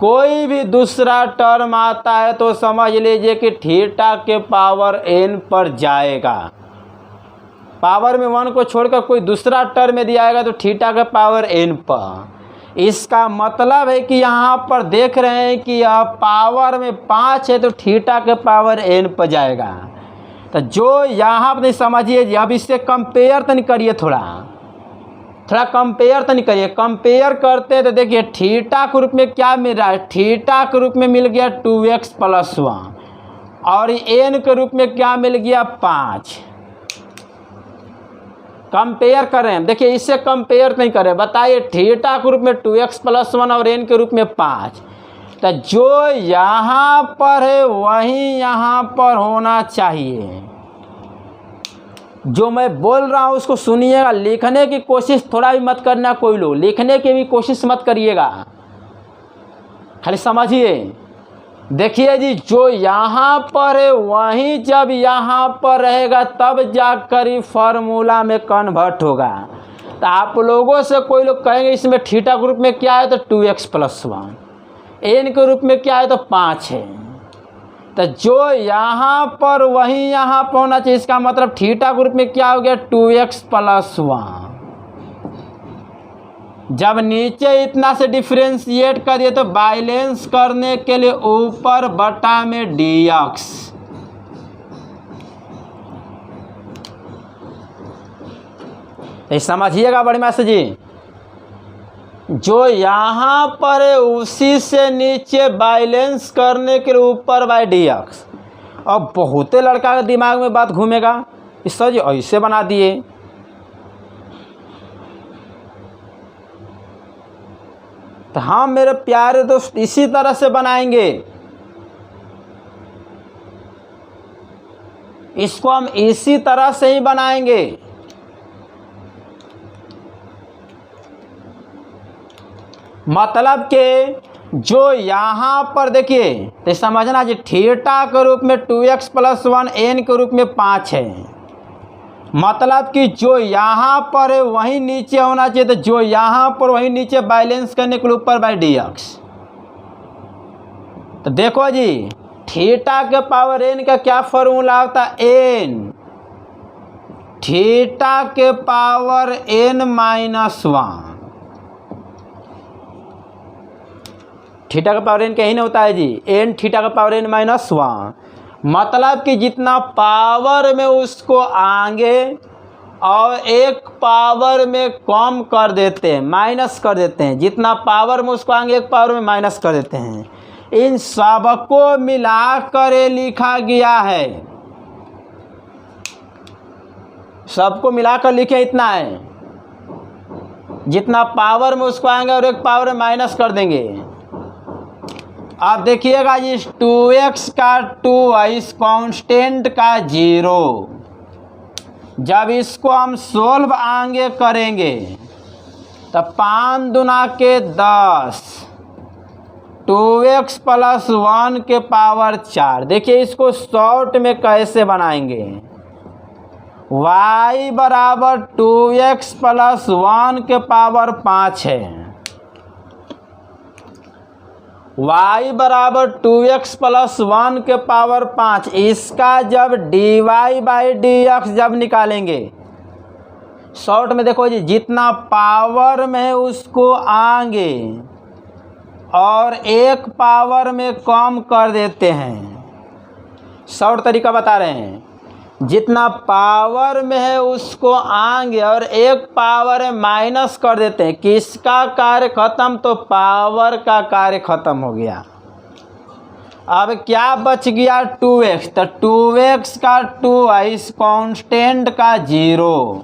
कोई भी दूसरा टर्म आता है तो समझ लीजिए कि थीटा के पावर n पर जाएगा। पावर में 1 को छोड़कर कोई दूसरा टर्म में दिया आएगा तो थीटा के पावर n पर। इसका मतलब है कि यहाँ पर देख रहे हैं कि यह पावर में 5 है तो थीटा के पावर n पर जाएगा। तो जो यहाँ पर समझिए, अब इससे कंपेयर तो नहीं करिए, थोड़ा कंपेयर तो नहीं करिए। कंपेयर करते तो देखिए थीटा के रूप में क्या मिल रहा है, थीटा के रूप में मिल गया 2x + 1 और n के रूप में क्या मिल गया 5। कंपेयर करें, देखिए इससे कंपेयर नहीं करें, बताइए थीटा के रूप में 2x + 1 और n के रूप में 5। तो जो यहाँ पर है वही यहाँ पर होना चाहिए। जो मैं बोल रहा हूँ उसको सुनिएगा, लिखने की कोशिश थोड़ा भी मत करना, कोई लोग लिखने की भी कोशिश मत करिएगा, खाली समझिए। देखिए जी, जो यहाँ पर है वही जब यहाँ पर रहेगा तब जाकर ही फार्मूला में कन्वर्ट होगा। तो आप लोगों से कोई लोग कहेंगे इसमें थीटा के रूप में क्या है तो 2x + 1, n के रूप में क्या है तो 5 है। तो जो यहाँ पर वही यहाँ पर होना चाहिए। इसका मतलब थीटा के रूप में क्या हो गया 2x + 1। जब नीचे इतना से डिफ्रेंशिएट करिए तो बैलेंस करने के लिए ऊपर बटा में dx। ये समझिएगा बड़ी मास्टर जी, जो यहाँ पर है उसी से नीचे बैलेंस करने के लिए ऊपर बाय dx। अब बहुते लड़का के दिमाग में बात घूमेगा, इस सर जी ऐसे बना दिए। तो हाँ मेरे प्यारे दोस्त, इसी तरह से बनाएंगे। इसको हम इसी तरह से ही बनाएंगे। मतलब कि जो यहाँ पर देखिए तो समझना जी, थीटा के रूप में 2x + 1, n के रूप में 5 है। मतलब कि जो यहाँ पर है वही नीचे होना चाहिए। तो जो यहाँ पर वही नीचे बैलेंस करने के लिए ऊपर बाय dx। तो देखो जी, थीटा के पावर n का क्या फॉर्मूला होता है, n थीटा के पावर n - 1। थीटा का पावर n क्या ही नहीं होता है जी, n थीटा का पावर n - 1। मतलब कि जितना पावर में उसको आगे और एक पावर में कम कर देते हैं, माइनस कर देते हैं। जितना पावर में उसको आगे एक पावर में माइनस कर देते हैं। इन सबको मिलाकर लिखा गया है, सबको मिलाकर लिखे इतना है। जितना पावर में उसको आएंगे और एक पावर में माइनस कर देंगे। अब देखिएगा जी, 2x का 2 है, इस कांस्टेंट का 0। जब इसको हम सोल्व आगे करेंगे तो 5 दूना के 10, 2x + 1 के पावर 4। देखिए इसको शॉर्ट में कैसे बनाएंगे, y बराबर 2x + 1 के पावर 5 है। y बराबर 2x + 1 के पावर 5। इसका जब dy/dx जब निकालेंगे शॉर्ट में, देखो जी, जितना पावर में उसको आगे और एक पावर में कम कर देते हैं। शॉर्ट तरीका बता रहे हैं, जितना पावर में है उसको आगे और एक पावर में माइनस कर देते हैं। किसका कार्य खत्म, तो पावर का कार्य खत्म हो गया। अब क्या बच गया 2x। तो 2x का 2 है, इस कांस्टेंट का 0।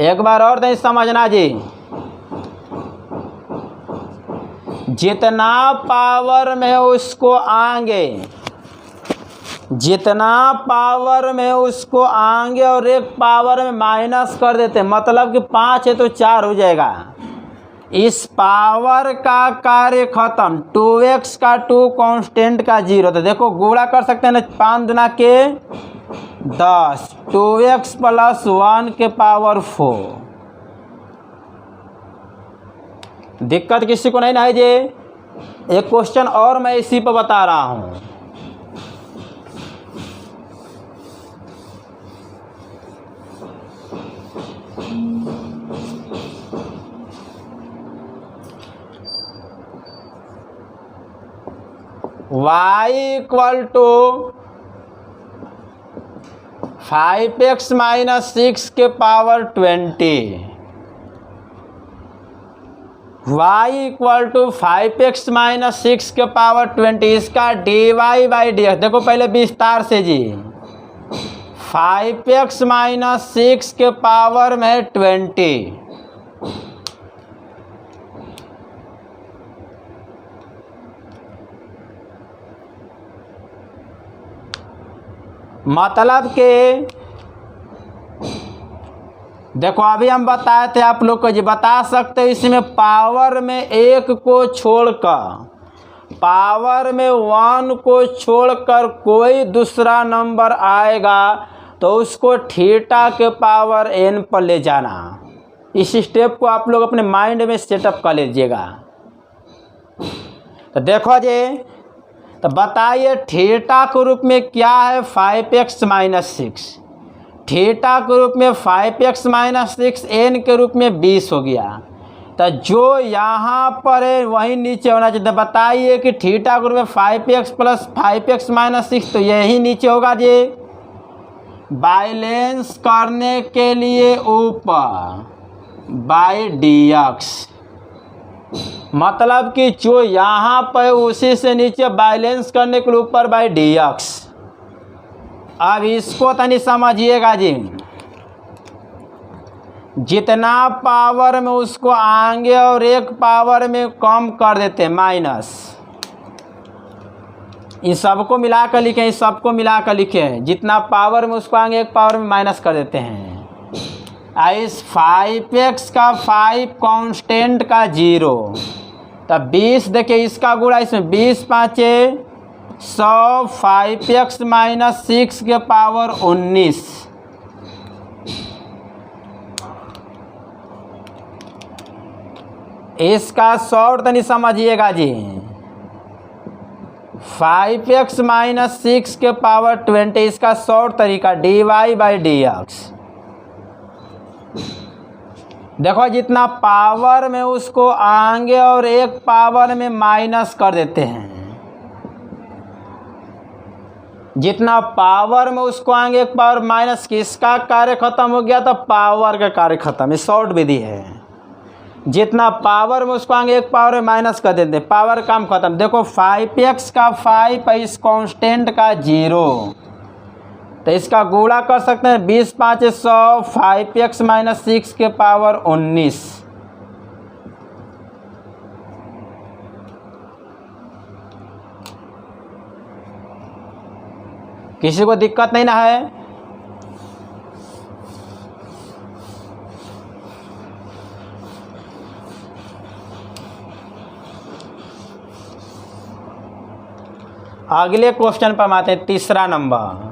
एक बार और नहीं समझना जी, जितना पावर में उसको आगे, जितना पावर में उसको आगे और एक पावर में माइनस कर देते हैं। मतलब कि 5 है तो 4 हो जाएगा। इस पावर का कार्य खत्म। 2x का 2 कांस्टेंट का 0। तो देखो गुणा कर सकते हैं ना, 5 दूना के 10, 2x + 1 के पावर 4। दिक्कत किसी को नहीं ना है जी। एक क्वेश्चन और मैं इसी पर बता रहा हूँ। y equal to 5x minus 6 के power 20, y equal to 5x minus 6 के पावर 20, इसका dy बाई डी एक्स। देखो पहले विस्तार से जी, 5x माइनस 6 के पावर में 20, मतलब कि देखो अभी हम बताए थे आप लोग को जी, बता सकते हो इसमें पावर में 1 को छोड़कर, पावर में 1 को छोड़कर कोई दूसरा नंबर आएगा तो उसको थीटा के पावर n पर ले जाना। इस स्टेप को आप लोग अपने माइंड में सेटअप कर लीजिएगा। तो देखो जी, तो बताइए थीटा के रूप में क्या है 5x माइनस 6, थीटा के रूप में 5x माइनस 6, n के रूप में 20 हो गया। तो जो यहाँ पर है वही नीचे होना चाहिए। तो बताइए कि थीटा के रूप में 5x प्लस 5x माइनस 6, तो यही नीचे होगा जी। बैलेंस करने के लिए ऊपर बाई dx, मतलब कि जो यहाँ पर उसी से नीचे बैलेंस करने के ऊपर बाई dx। अब इसको तनी समझिएगा जी, जितना पावर में उसको आगे और एक पावर में कम कर देते हैं माइनस, इन सबको मिला कर लिखे, इस सबको मिला कर लिखे, जितना पावर में उसको आगे एक पावर में माइनस कर देते हैं। इस 5x का 5 कांस्टेंट का 0, तब 20 देखिए इसका गुणा इसमें 20 पाँचे 100, 5x माइनस 6 के पावर 19, इसका शॉर्ट तनी समझिएगा जी। 5x माइनस 6 के पावर 20, इसका शॉर्ट तरीका dy बाई dx। देखो जितना पावर में उसको आगे और एक पावर में माइनस कर देते हैं, जितना पावर में उसको आगे एक पावर माइनस, किसका कार्य खत्म हो गया तो पावर का कार्य खत्म। ये शॉर्ट विधि है। जितना पावर में उसको आगे एक पावर में माइनस कर देते हैं, पावर काम खत्म। देखो 5x का 5 इस कांस्टेंट का 0, तो इसका गुणा कर सकते हैं 20 5 100, 5x माइनस 6 के पावर 19। किसी को दिक्कत नहीं ना है? अगले क्वेश्चन पर आते हैं, तीसरा number.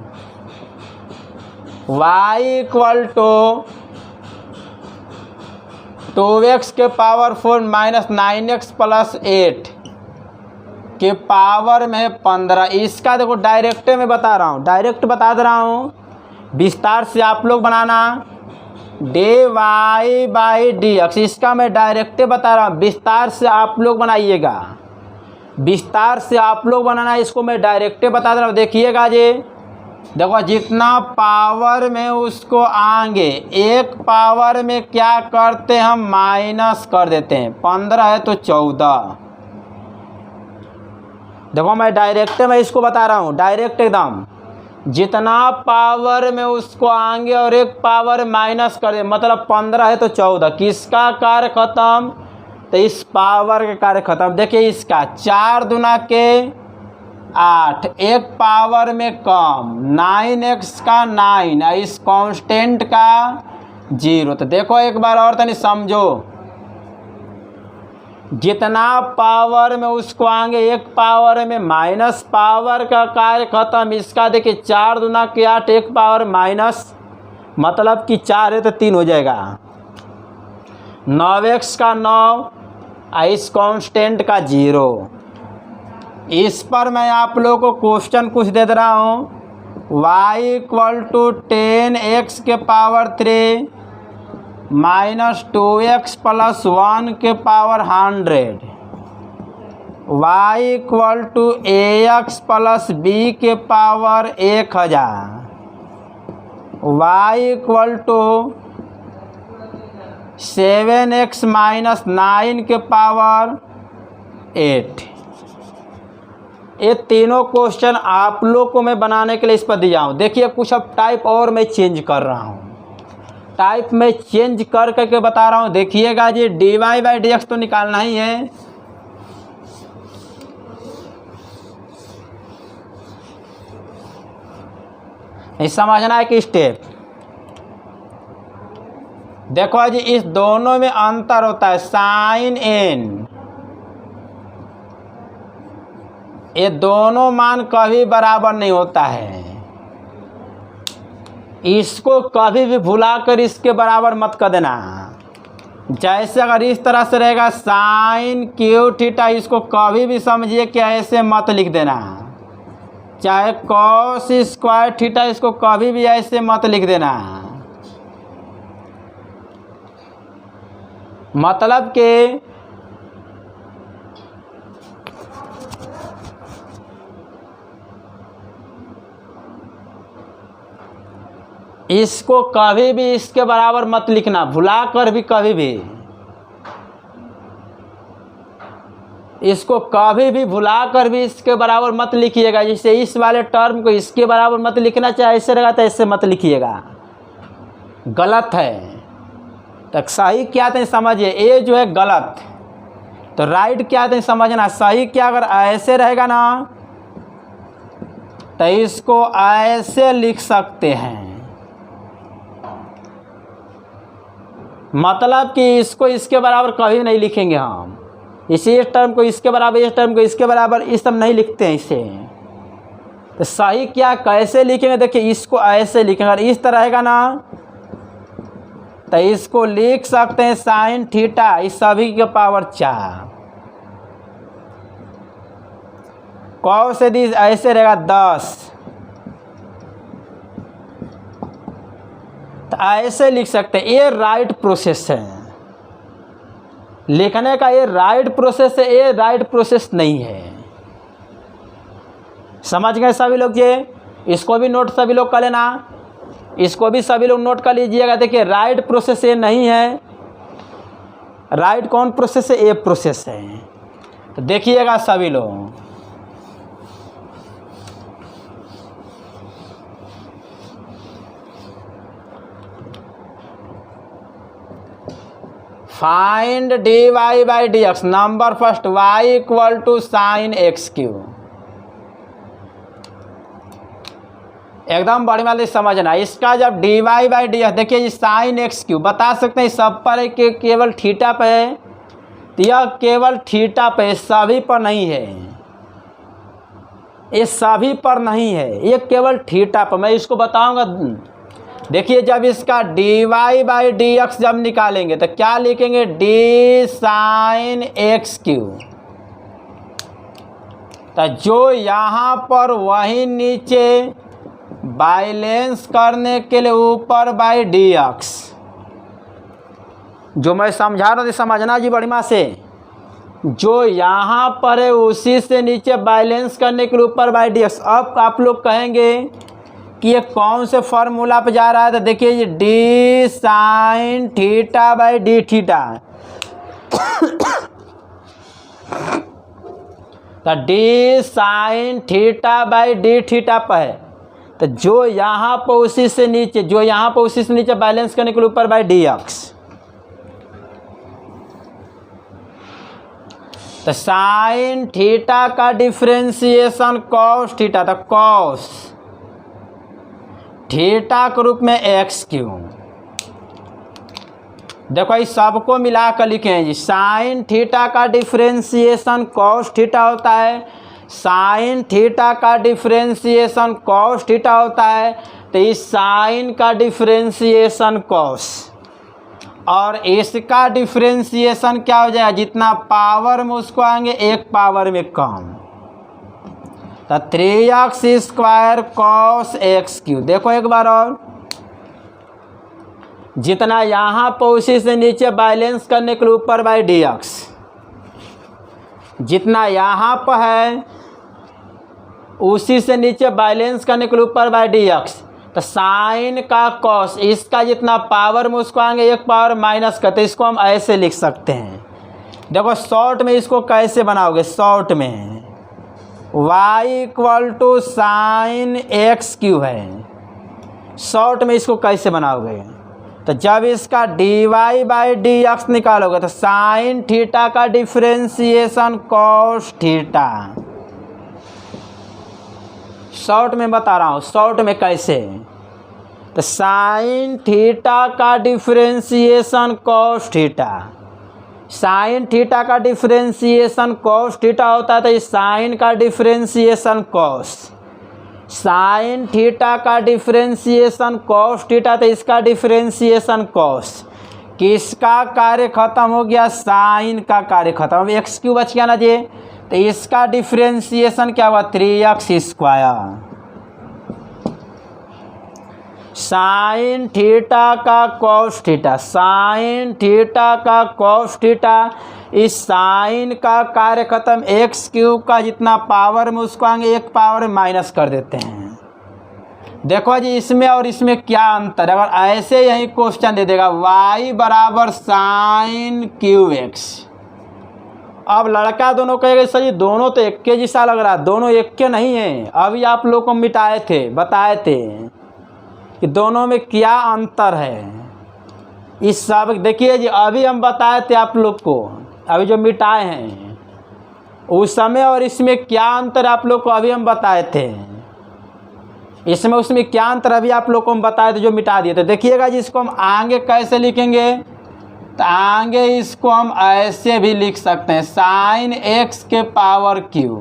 y equal to 2x के पावर 4 माइनस 9x प्लस 8 के पावर में 15। इसका देखो डायरेक्ट में बता रहा हूँ, डायरेक्ट बता दे रहा हूँ, विस्तार से आप लोग बनाना। dy बाई dx, इसका मैं डायरेक्ट बता रहा हूँ, विस्तार से आप लोग बनाइएगा, विस्तार से आप लोग बनाना। इसको मैं डायरेक्ट बता दे रहा हूँ, देखिएगा जी। देखो जितना पावर में उसको आगे एक पावर में क्या करते हैं हम माइनस कर देते हैं। 15 है तो 14। देखो मैं डायरेक्ट में इसको बता रहा हूँ, डायरेक्ट एकदम, जितना पावर में उसको आगे और एक पावर माइनस कर दे, मतलब 15 है तो 14। किसका कार्य खत्म तो इस पावर का कार्य खत्म। देखिए इसका 4 दूना के 8, एक पावर में कम, 9x का 9, इस कांस्टेंट का 0। तो देखो एक बार और तनी समझो, जितना पावर में उसको आगे एक पावर में माइनस, पावर का कार्य खत्म। इसका देखिए 4 दूना के 8, एक पावर माइनस, मतलब कि 4 है तो 3 हो जाएगा। 9x का 9, इस कांस्टेंट का 0। इस पर मैं आप लोगों को क्वेश्चन कुछ दे रहा हूँ। y इक्वल टू 10x के पावर 3 माइनस 2x प्लस 1 के power 100, y equal to ax plus b के power 1000, y equal to 7x minus 9 के पावर 8। ये तीनों क्वेश्चन आप लोग को मैं बनाने के लिए इस पर दिया हूँ। देखिए कुछ अब टाइप और मैं चेंज कर रहा हूँ, टाइप में चेंज कर करके बता रहा हूँ। देखिएगा जी, dy बाई डी एक्स तो निकालना ही है। ये समझना है कि स्टेप देखो जी, इस दोनों में अंतर होता है साइन n। ये दोनों मान कभी बराबर नहीं होता है। इसको कभी भी भुलाकर इसके बराबर मत कर देना। जैसे अगर इस तरह से रहेगा साइन क्यू थीटा, इसको कभी भी समझिए कि ऐसे मत लिख देना। चाहे कॉस स्क्वायर थीटा, इसको कभी भी ऐसे मत लिख देना। मतलब कि इसको कभी भी इसके बराबर मत लिखना, भुला कर भी कभी भी इसको कभी भी भुला कर भी इसके बराबर मत लिखिएगा। जैसे इस वाले टर्म को इसके बराबर मत लिखना, चाहे ऐसे रहेगा तो ऐसे मत लिखिएगा, गलत है। तो सही क्या था समझिए, ये जो है गलत, तो राइट क्या था समझना। सही क्या, अगर ऐसे रहेगा ना तो इसको ऐसे लिख सकते हैं, मतलब कि इसको इसके बराबर कभी नहीं लिखेंगे हम। इस टर्म को इसके बराबर, इस टर्म को इसके बराबर, इस सब नहीं लिखते हैं इसे। तो सही क्या कैसे लिखेंगे, देखिए इसको ऐसे लिखेंगे। अगर इस तरह रहेगा ना तो इसको लिख सकते हैं साइन थीटा, इस सभी के पावर 4। कॉस यदि ऐसे रहेगा 10, तो ऐसे लिख सकते हैं। ये राइट प्रोसेस है लिखने का, ये राइट प्रोसेस है, ये राइट प्रोसेस नहीं है। समझ गए सभी लोग जी? इसको भी नोट सभी लोग कर लेना, इसको भी सभी लोग नोट कर लीजिएगा। देखिए राइट प्रोसेस ये नहीं है, राइट कौन प्रोसेस है, ये प्रोसेस है। तो देखिएगा सभी लोग, find dy by d x. Number first y equal to sine x cube. एकदम बड़ी वाली समझना। इसका जब dy बाई डी एक्स, देखिए ये साइन एक्स क्यू बता सकते हैं सब पर है कि केवल थीटा पे है, तो यह केवल थीटा पे, सभी पर नहीं है। ये सभी पर नहीं है, ये केवल थीटा पर। मैं इसको बताऊंगा। देखिए जब इसका dy बाई डी एक्स जब निकालेंगे तो क्या लिखेंगे, डी साइन एक्स क्यू। तो जो यहाँ पर वही नीचे बैलेंस करने के लिए ऊपर बाई डी एक्स। जो मैं समझा रहा हूँ समझना जी बढ़िया से। जो यहाँ पर है उसी से नीचे बैलेंस करने के लिए ऊपर बाई डी एक्स। अब आप लोग कहेंगे कि ये कौन से फॉर्मूला पे जा रहा है, तो देखिए ये d sine theta by d theta. तो d sine theta by d theta पर है, तो जो यहाँ पर उसी से नीचे, जो यहाँ पर उसी से नीचे बैलेंस करने के लिए ऊपर बाई डी एक्स। तो साइन थीटा का डिफ्रेंसिएशन कॉस थीटा, तो कॉस थीटा के रूप में एक्स क्यू। देखो इस सबको मिला कर लिखे हैं जी। साइन थीटा का डिफ्रेंसिएशन कॉस थीटा होता है, साइन थीटा का डिफ्रेंसिएशन कॉस थीटा होता है। तो इस साइन का डिफ्रेंसिएशन कॉस और इसका डिफ्रेंसिएशन क्या हो जाएगा, जितना पावर में उसको आएंगे एक पावर में कम। तो 3x square cos x Q. देखो एक बार और, जितना यहाँ पर उसी से नीचे बैलेंस करने के लिए ऊपर बाई डी एक्स, जितना यहाँ पर है उसी से नीचे बैलेंस करने के लिए ऊपर बाई डी एक्स। तो साइन का कॉस, इसका जितना पावर में उसको आएंगे एक पावर माइनस करते, इसको हम ऐसे लिख सकते हैं। देखो शॉर्ट में इसको कैसे बनाओगे, शॉर्ट में y equal to sine x cube है, शॉर्ट में इसको कैसे बनाओगे, तो जब इसका dy बाई डी एक्स निकालोगे तो साइन थीटा का डिफ्रेंसिएशन कॉस थीटा। शॉर्ट में बता रहा हूँ, शॉर्ट में कैसे, तो साइन थीटा का differentiation cos theta, sine theta का डिफ्रेंसिएशन कॉस थीटा होता है, तो इस साइन का डिफ्रेंसिएशन कॉस, साइन थीटा का डिफ्रेंसिएशन कॉस थीटा, तो इसका डिफ्रेंसिएशन कॉस, किसका कार्य खत्म हो गया, साइन का कार्य खत्म। अब एक्स क्यू बच गया ना जी, तो इसका डिफ्रेंसिएशन क्या हुआ, 3x स्क्वायर, साइन थीटा का कॉस थीटा, साइन थीटा का कॉस थीटा, इस साइन का कार्य खत्म, एक्स क्यूब का जितना पावर में उसको आगे एक पावर माइनस कर देते हैं। देखो जी इसमें और इसमें क्या अंतर है, अगर ऐसे यही क्वेश्चन दे देगा y बराबर साइन क्यू एक्स, अब लड़का दोनों कहेगा सर जी दोनों तो एक के जैसा लग रहा है, दोनों एक के नहीं है। अभी आप लोग को मिटाए थे, बताए थे कि दोनों में क्या अंतर है। इस सब देखिए जी, अभी हम बताए थे आप लोग को, अभी जो मिटाए हैं उस समय और इसमें क्या अंतर आप लोग को अभी हम बताए थे, इसमें उसमें क्या अंतर अभी आप लोग को हम बताए थे जो मिटा दिए थे। देखिएगा जी इसको हम आगे कैसे लिखेंगे, तो आगे इसको हम ऐसे भी लिख सकते हैं, साइन एक्स के पावर क्यू,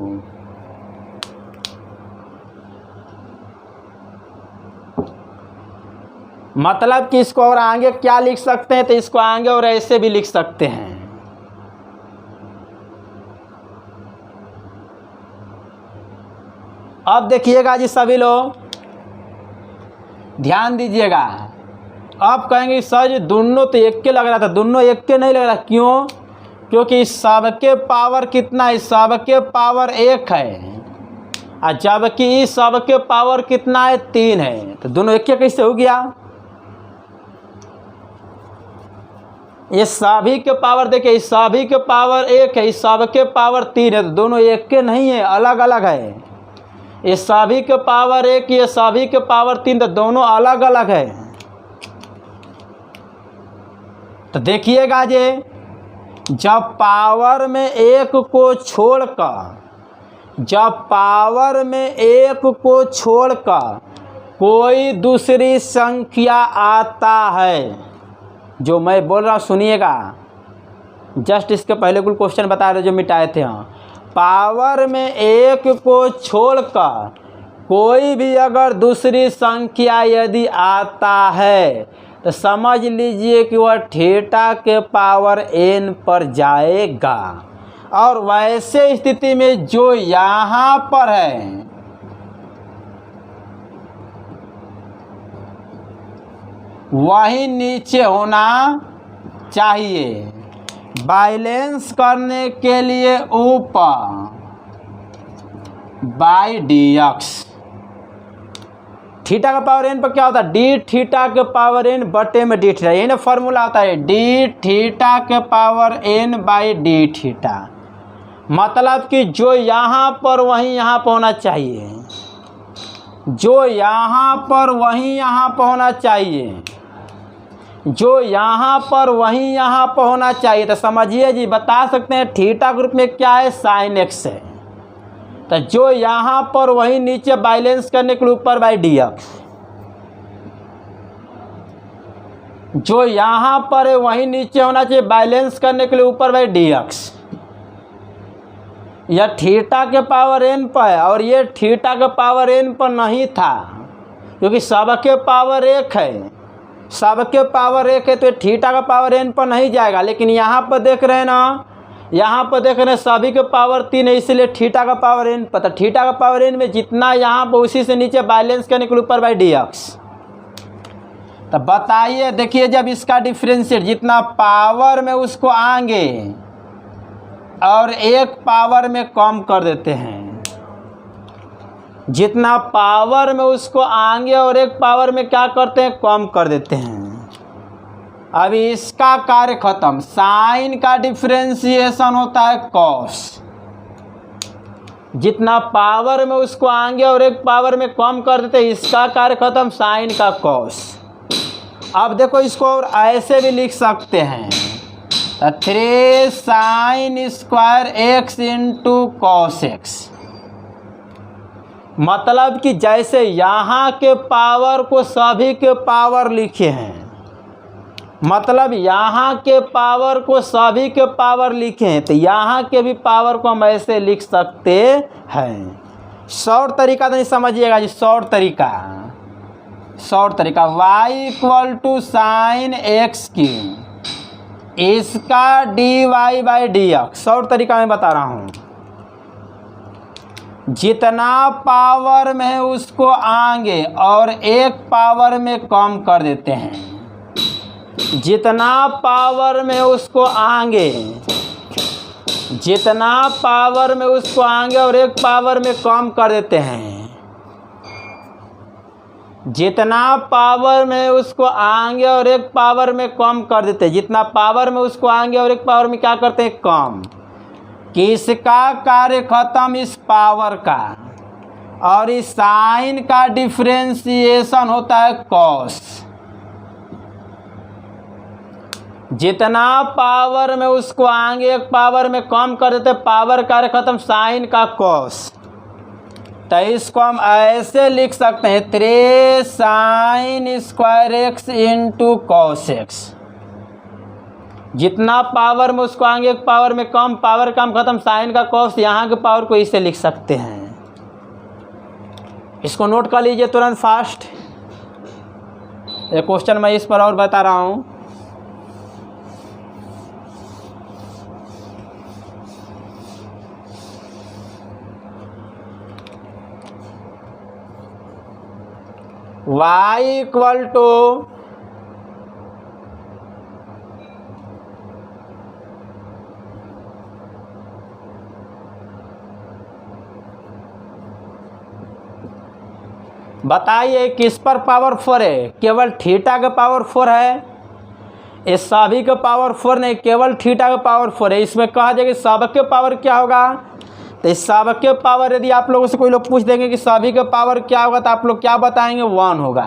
मतलब कि इसको और आगे क्या लिख सकते हैं, तो इसको आगे और ऐसे भी लिख सकते हैं। अब देखिएगा जी सभी लोग ध्यान दीजिएगा, अब कहेंगे सर जी दोनों तो एक के लग रहा था, दोनों एक के नहीं लग रहा, क्यों, क्योंकि सबके पावर कितना है, सबके पावर 1 है, और जबकि इस सबके पावर कितना है, 3 है, तो दोनों एक के कैसे हो गया। ये सभी के पावर देखिए, इस सभी के पावर 1 है, इस सबके पावर 3 है, तो दोनों एक के नहीं है, अलग अलग है। ये सभी के पावर 1, ये सभी के पावर 3, तो दोनों अलग अलग है। तो देखिएगा जी जब पावर में 1 को छोड़कर, जब पावर में 1 को छोड़कर कोई दूसरी संख्या आता है, जो मैं बोल रहा हूँ सुनिएगा, जस्ट इसके पहले कुल क्वेश्चन बता रहे जो मिटाए थे। हाँ, पावर में 1 को छोड़कर कोई भी अगर दूसरी संख्या यदि आता है तो समझ लीजिए कि वह थीटा के पावर n पर जाएगा। और वैसे स्थिति में जो यहाँ पर है वही नीचे होना चाहिए, बैलेंस करने के लिए ऊपर बाई डी एक्स। थीटा का पावर n पर क्या होता है, डी थीटा के पावर n बटे में डी थीटा, यही ना फॉर्मूला होता है, डी थीटा के power n by d theta. मतलब कि जो यहाँ पर वहीं यहाँ पर होना चाहिए, जो यहाँ पर वहीं यहाँ पर होना चाहिए, जो यहाँ पर वहीं यहाँ पर होना चाहिए। तो समझिए जी, बता सकते हैं थीटा ग्रुप में क्या है, साइन एक्स है, तो जो यहाँ पर वहीं नीचे बैलेंस करने के लिए ऊपर बाई डी एक्स, जो यहाँ पर है वहीं नीचे होना चाहिए बैलेंस करने के लिए ऊपर बाई डी एक्स। यह थीटा के पावर n पर है और ये थीटा के पावर n पर नहीं था, क्योंकि सबके पावर 1 है, सबके पावर 1 है, तो थीटा का पावर n पर नहीं जाएगा। लेकिन यहाँ पर देख रहे हैं ना, यहाँ पर देख रहे हैं सभी के पावर 3 है, इसलिए थीटा का पावर n पता। थीटा का पावर n में जितना यहाँ पर उसी से नीचे बैलेंस करने के लिए ऊपर बाई डी एक्स। तो बताइए, देखिए जब इसका डिफ्रेंशिएट जितना पावर में उसको आगे और एक पावर में कम कर देते हैं, जितना पावर में उसको आगे और एक पावर में क्या करते हैं, कम कर देते हैं। अभी इसका कार्य खत्म। साइन का डिफ्रेंशिएशन होता है कॉस, जितना पावर में उसको आगे और एक पावर में कम कर देते हैं, इसका कार्य खत्म, साइन का कॉस। अब देखो इसको और ऐसे भी लिख सकते हैं, 3 sine square x into cos x. मतलब कि जैसे यहाँ के पावर को सभी के पावर लिखे हैं, मतलब यहाँ के पावर को सभी के पावर लिखे हैं, तो यहाँ के भी पावर को हम ऐसे लिख सकते हैं। शॉर्ट तरीका तो नहीं समझिएगा जी, शॉर्ट तरीका y equal to sine x cube, इसका dy by d x. Short तरीका मैं बता रहा हूँ, जितना पावर में है उसको आगे और एक पावर में कम कर देते हैं, जितना पावर में उसको आगे, जितना पावर में उसको आगे और एक पावर में कम कर देते हैं, जितना पावर में उसको आगे और एक पावर में कम कर देते हैं, जितना पावर में उसको आगे और एक पावर में क्या करते हैं, कम। किसका कार्य खत्म, इस पावर का। और इस साइन का डिफरेंशिएशन होता है कॉस। जितना पावर में उसको आगे एक पावर में कम कर देते, पावर कार्य खत्म, साइन का कॉस। तो इसको हम ऐसे लिख सकते हैं, 3 sine square x into cos x. जितना पावर में उसको आगे एक पावर में कम, पावर कम खत्म, साइन का कॉस। यहाँ के पावर को इसे लिख सकते हैं। इसको नोट कर लीजिए तुरंत फास्ट। एक क्वेश्चन मैं इस पर और बता रहा हूँ। y इक्वल टू बताइए किस पर पावर 4 है, केवल थीटा का पावर 4 है। ये सभी का पावर 4 नहीं, केवल थीटा का पावर 4 है। इसमें कहा जाएगा सबके पावर क्या होगा, तो इस सबके पावर यदि आप लोगों से कोई लोग पूछ देंगे कि सभी का पावर क्या होगा, तो आप लोग क्या बताएंगे, 1 होगा।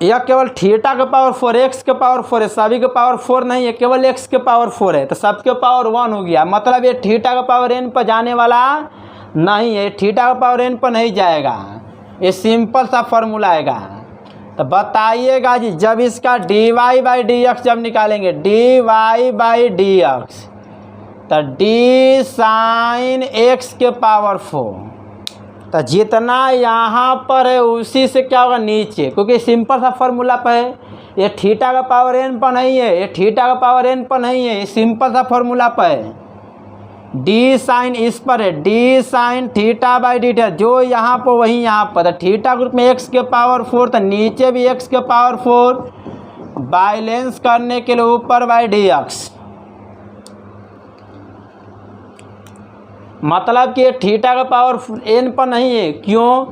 यह केवल थीटा का पावर 4, एक्स के पावर 4 है, सभी के पावर 4 नहीं है, केवल एक्स के पावर 4 है, तो सबके पावर 1 हो गया। मतलब ये थीटा का पावर n पर जाने वाला नहीं है, थीटा का पावर n पर नहीं जाएगा। ये सिंपल सा फॉर्मूला आएगा। तो बताइएगा जी, जब इसका dy बाई डी एक्स जब निकालेंगे, dy बाई डी एक्स, तो डी साइन एक्स के पावर 4, तो जितना यहाँ पर है उसी से क्या होगा नीचे, क्योंकि सिंपल सा फॉर्मूला पर है। ये थीटा का पावर n पर नहीं है, ये थीटा का पावर n पर नहीं है, ये सिंपल सा फॉर्मूला पर है। डी साइन इस पर है, D sine theta by d theta, जो यहाँ पर वही यहाँ पर। तो थीटा ग्रुप में x के पावर 4, तो नीचे भी x के पावर 4, बैलेंस करने के लिए ऊपर बाई डी एक्स। मतलब कि ये थीटा का पावर n पर नहीं है, क्यों,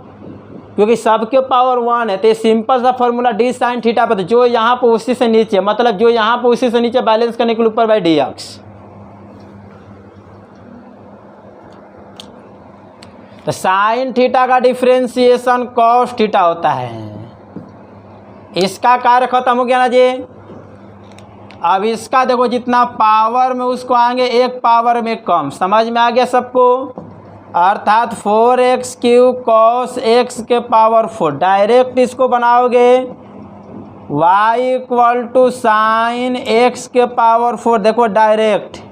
क्योंकि सबके पावर 1 है। तो सिंपल सा फॉर्मूला डी साइन थीटा पर, जो यहाँ पर उसी से नीचे, मतलब जो यहाँ पर उसी से नीचे बैलेंस करने के लिए ऊपर बाई डी एक्स। तो साइन थीटा का डिफरेंशिएशन कॉस थीटा होता है। इसका कार्य खत्म हो गया ना जी। अब इसका देखो, जितना पावर में उसको आएंगे एक पावर में कम, समझ में आ गया सबको। अर्थात 4x क्यूब कॉस एक्स के पावर 4। डायरेक्ट इसको बनाओगे, y equal to sine x के पावर 4। देखो डायरेक्ट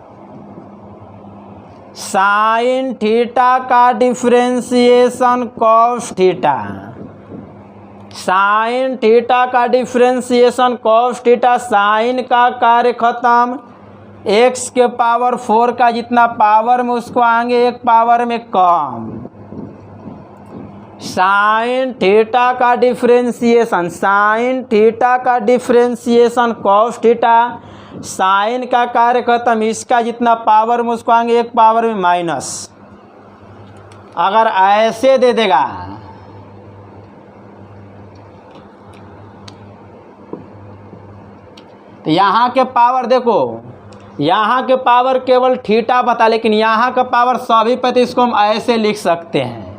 साइन थीटा का differentiation cos theta, sine theta का डिफरेंशिएशन कॉस थीटा, साइन का कार्य खत्म, x के पावर 4 का जितना पावर में उसको आएंगे एक पावर में कम। साइन थीटा का डिफ्रेंसिएशन, साइन थीटा का डिफ्रेंसिएशन कॉस थीटा, साइन का कार्य खत्म, इसका जितना पावर में उसको आएंगे एक पावर में माइनस। अगर ऐसे दे देगा तो यहाँ के पावर देखो, यहाँ के पावर केवल थीटा बता, लेकिन यहाँ का पावर सभी पे, तो इसको हम ऐसे लिख सकते हैं।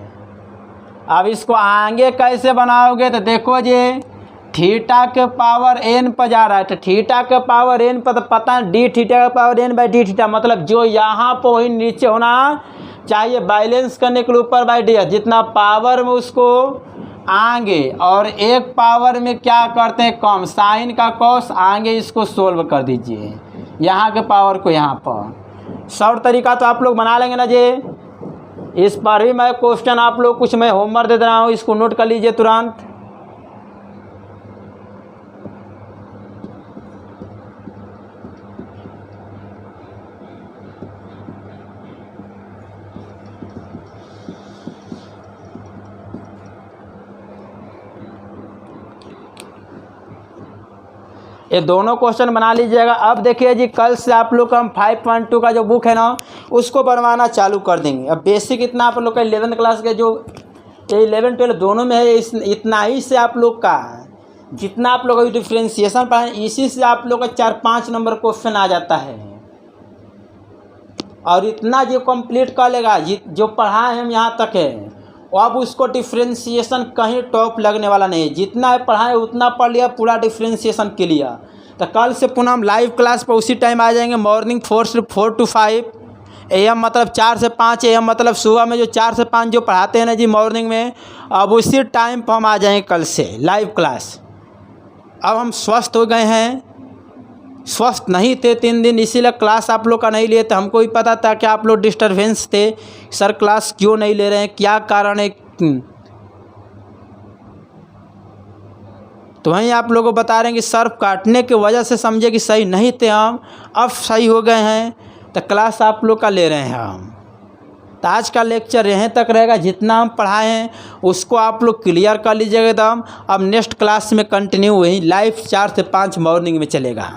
अब इसको आगे कैसे बनाओगे तो देखो जी, थीटा के पावर n पर जा रहा है, तो थीटा के पावर n पर तो पता है डी थीटा का power n by d theta, मतलब जो यहाँ पर वही नीचे होना चाहिए बैलेंस करने के लिए ऊपर बाई डी। जितना पावर में उसको आगे और एक पावर में क्या करते हैं कम, साइन का कॉस, आगे इसको सोल्व कर दीजिए यहाँ के पावर को यहाँ पर। शॉर्ट तरीका तो आप लोग बना लेंगे ना जी। इस पर भी मैं क्वेश्चन आप लोग कुछ मैं होमवर्क दे रहा हूँ, इसको नोट कर लीजिए तुरंत। ये दोनों क्वेश्चन बना लीजिएगा। अब देखिए जी, कल से आप लोग का हम 5.2 का जो बुक है ना उसको बनवाना चालू कर देंगे। अब बेसिक इतना आप लोग का 11th क्लास के जो 11 12 दोनों में है, इतना ही से आप लोग का जितना आप लोग का डिफ्रेंशिएशन पढ़ाएं, इसी से आप लोग का 4-5 नंबर क्वेश्चन आ जाता है। और इतना जो कंप्लीट कर लेगा जो पढ़ाए हम यहाँ तक है, अब उसको डिफ्रेंशिएशन कहीं टॉप लगने वाला नहीं है। जितना पढ़ाए उतना पढ़ लिया, पूरा डिफ्रेंशिएशन क्लियर। तो कल से पुनः हम लाइव क्लास पर उसी टाइम आ जाएंगे, मॉर्निंग 4 to 5 AM, मतलब 4 से 5 AM, मतलब सुबह में जो 4 से 5 जो पढ़ाते हैं ना जी मॉर्निंग में, अब उसी टाइम पर हम आ जाएंगे कल से लाइव क्लास। अब हम स्वस्थ हो गए हैं, स्वस्थ नहीं थे 3 दिन, इसीलिए क्लास आप लोग का नहीं लिए। तो हमको भी पता था कि आप लोग डिस्टर्बेंस थे, सर क्लास क्यों नहीं ले रहे हैं, क्या कारण है। तो वहीं आप लोगों को बता रहे हैं कि सर काटने की वजह से समझे कि सही नहीं थे हम, अब सही हो गए हैं, तो क्लास आप लोग का ले रहे हैं हम। तो आज का लेक्चर यहीं तक रहेगा। जितना हम पढ़ाए हैं उसको आप लोग क्लियर कर लीजिएगा एकदम। अब नेक्स्ट क्लास में कंटिन्यू वही लाइव 4 से 5 मॉर्निंग में चलेगा।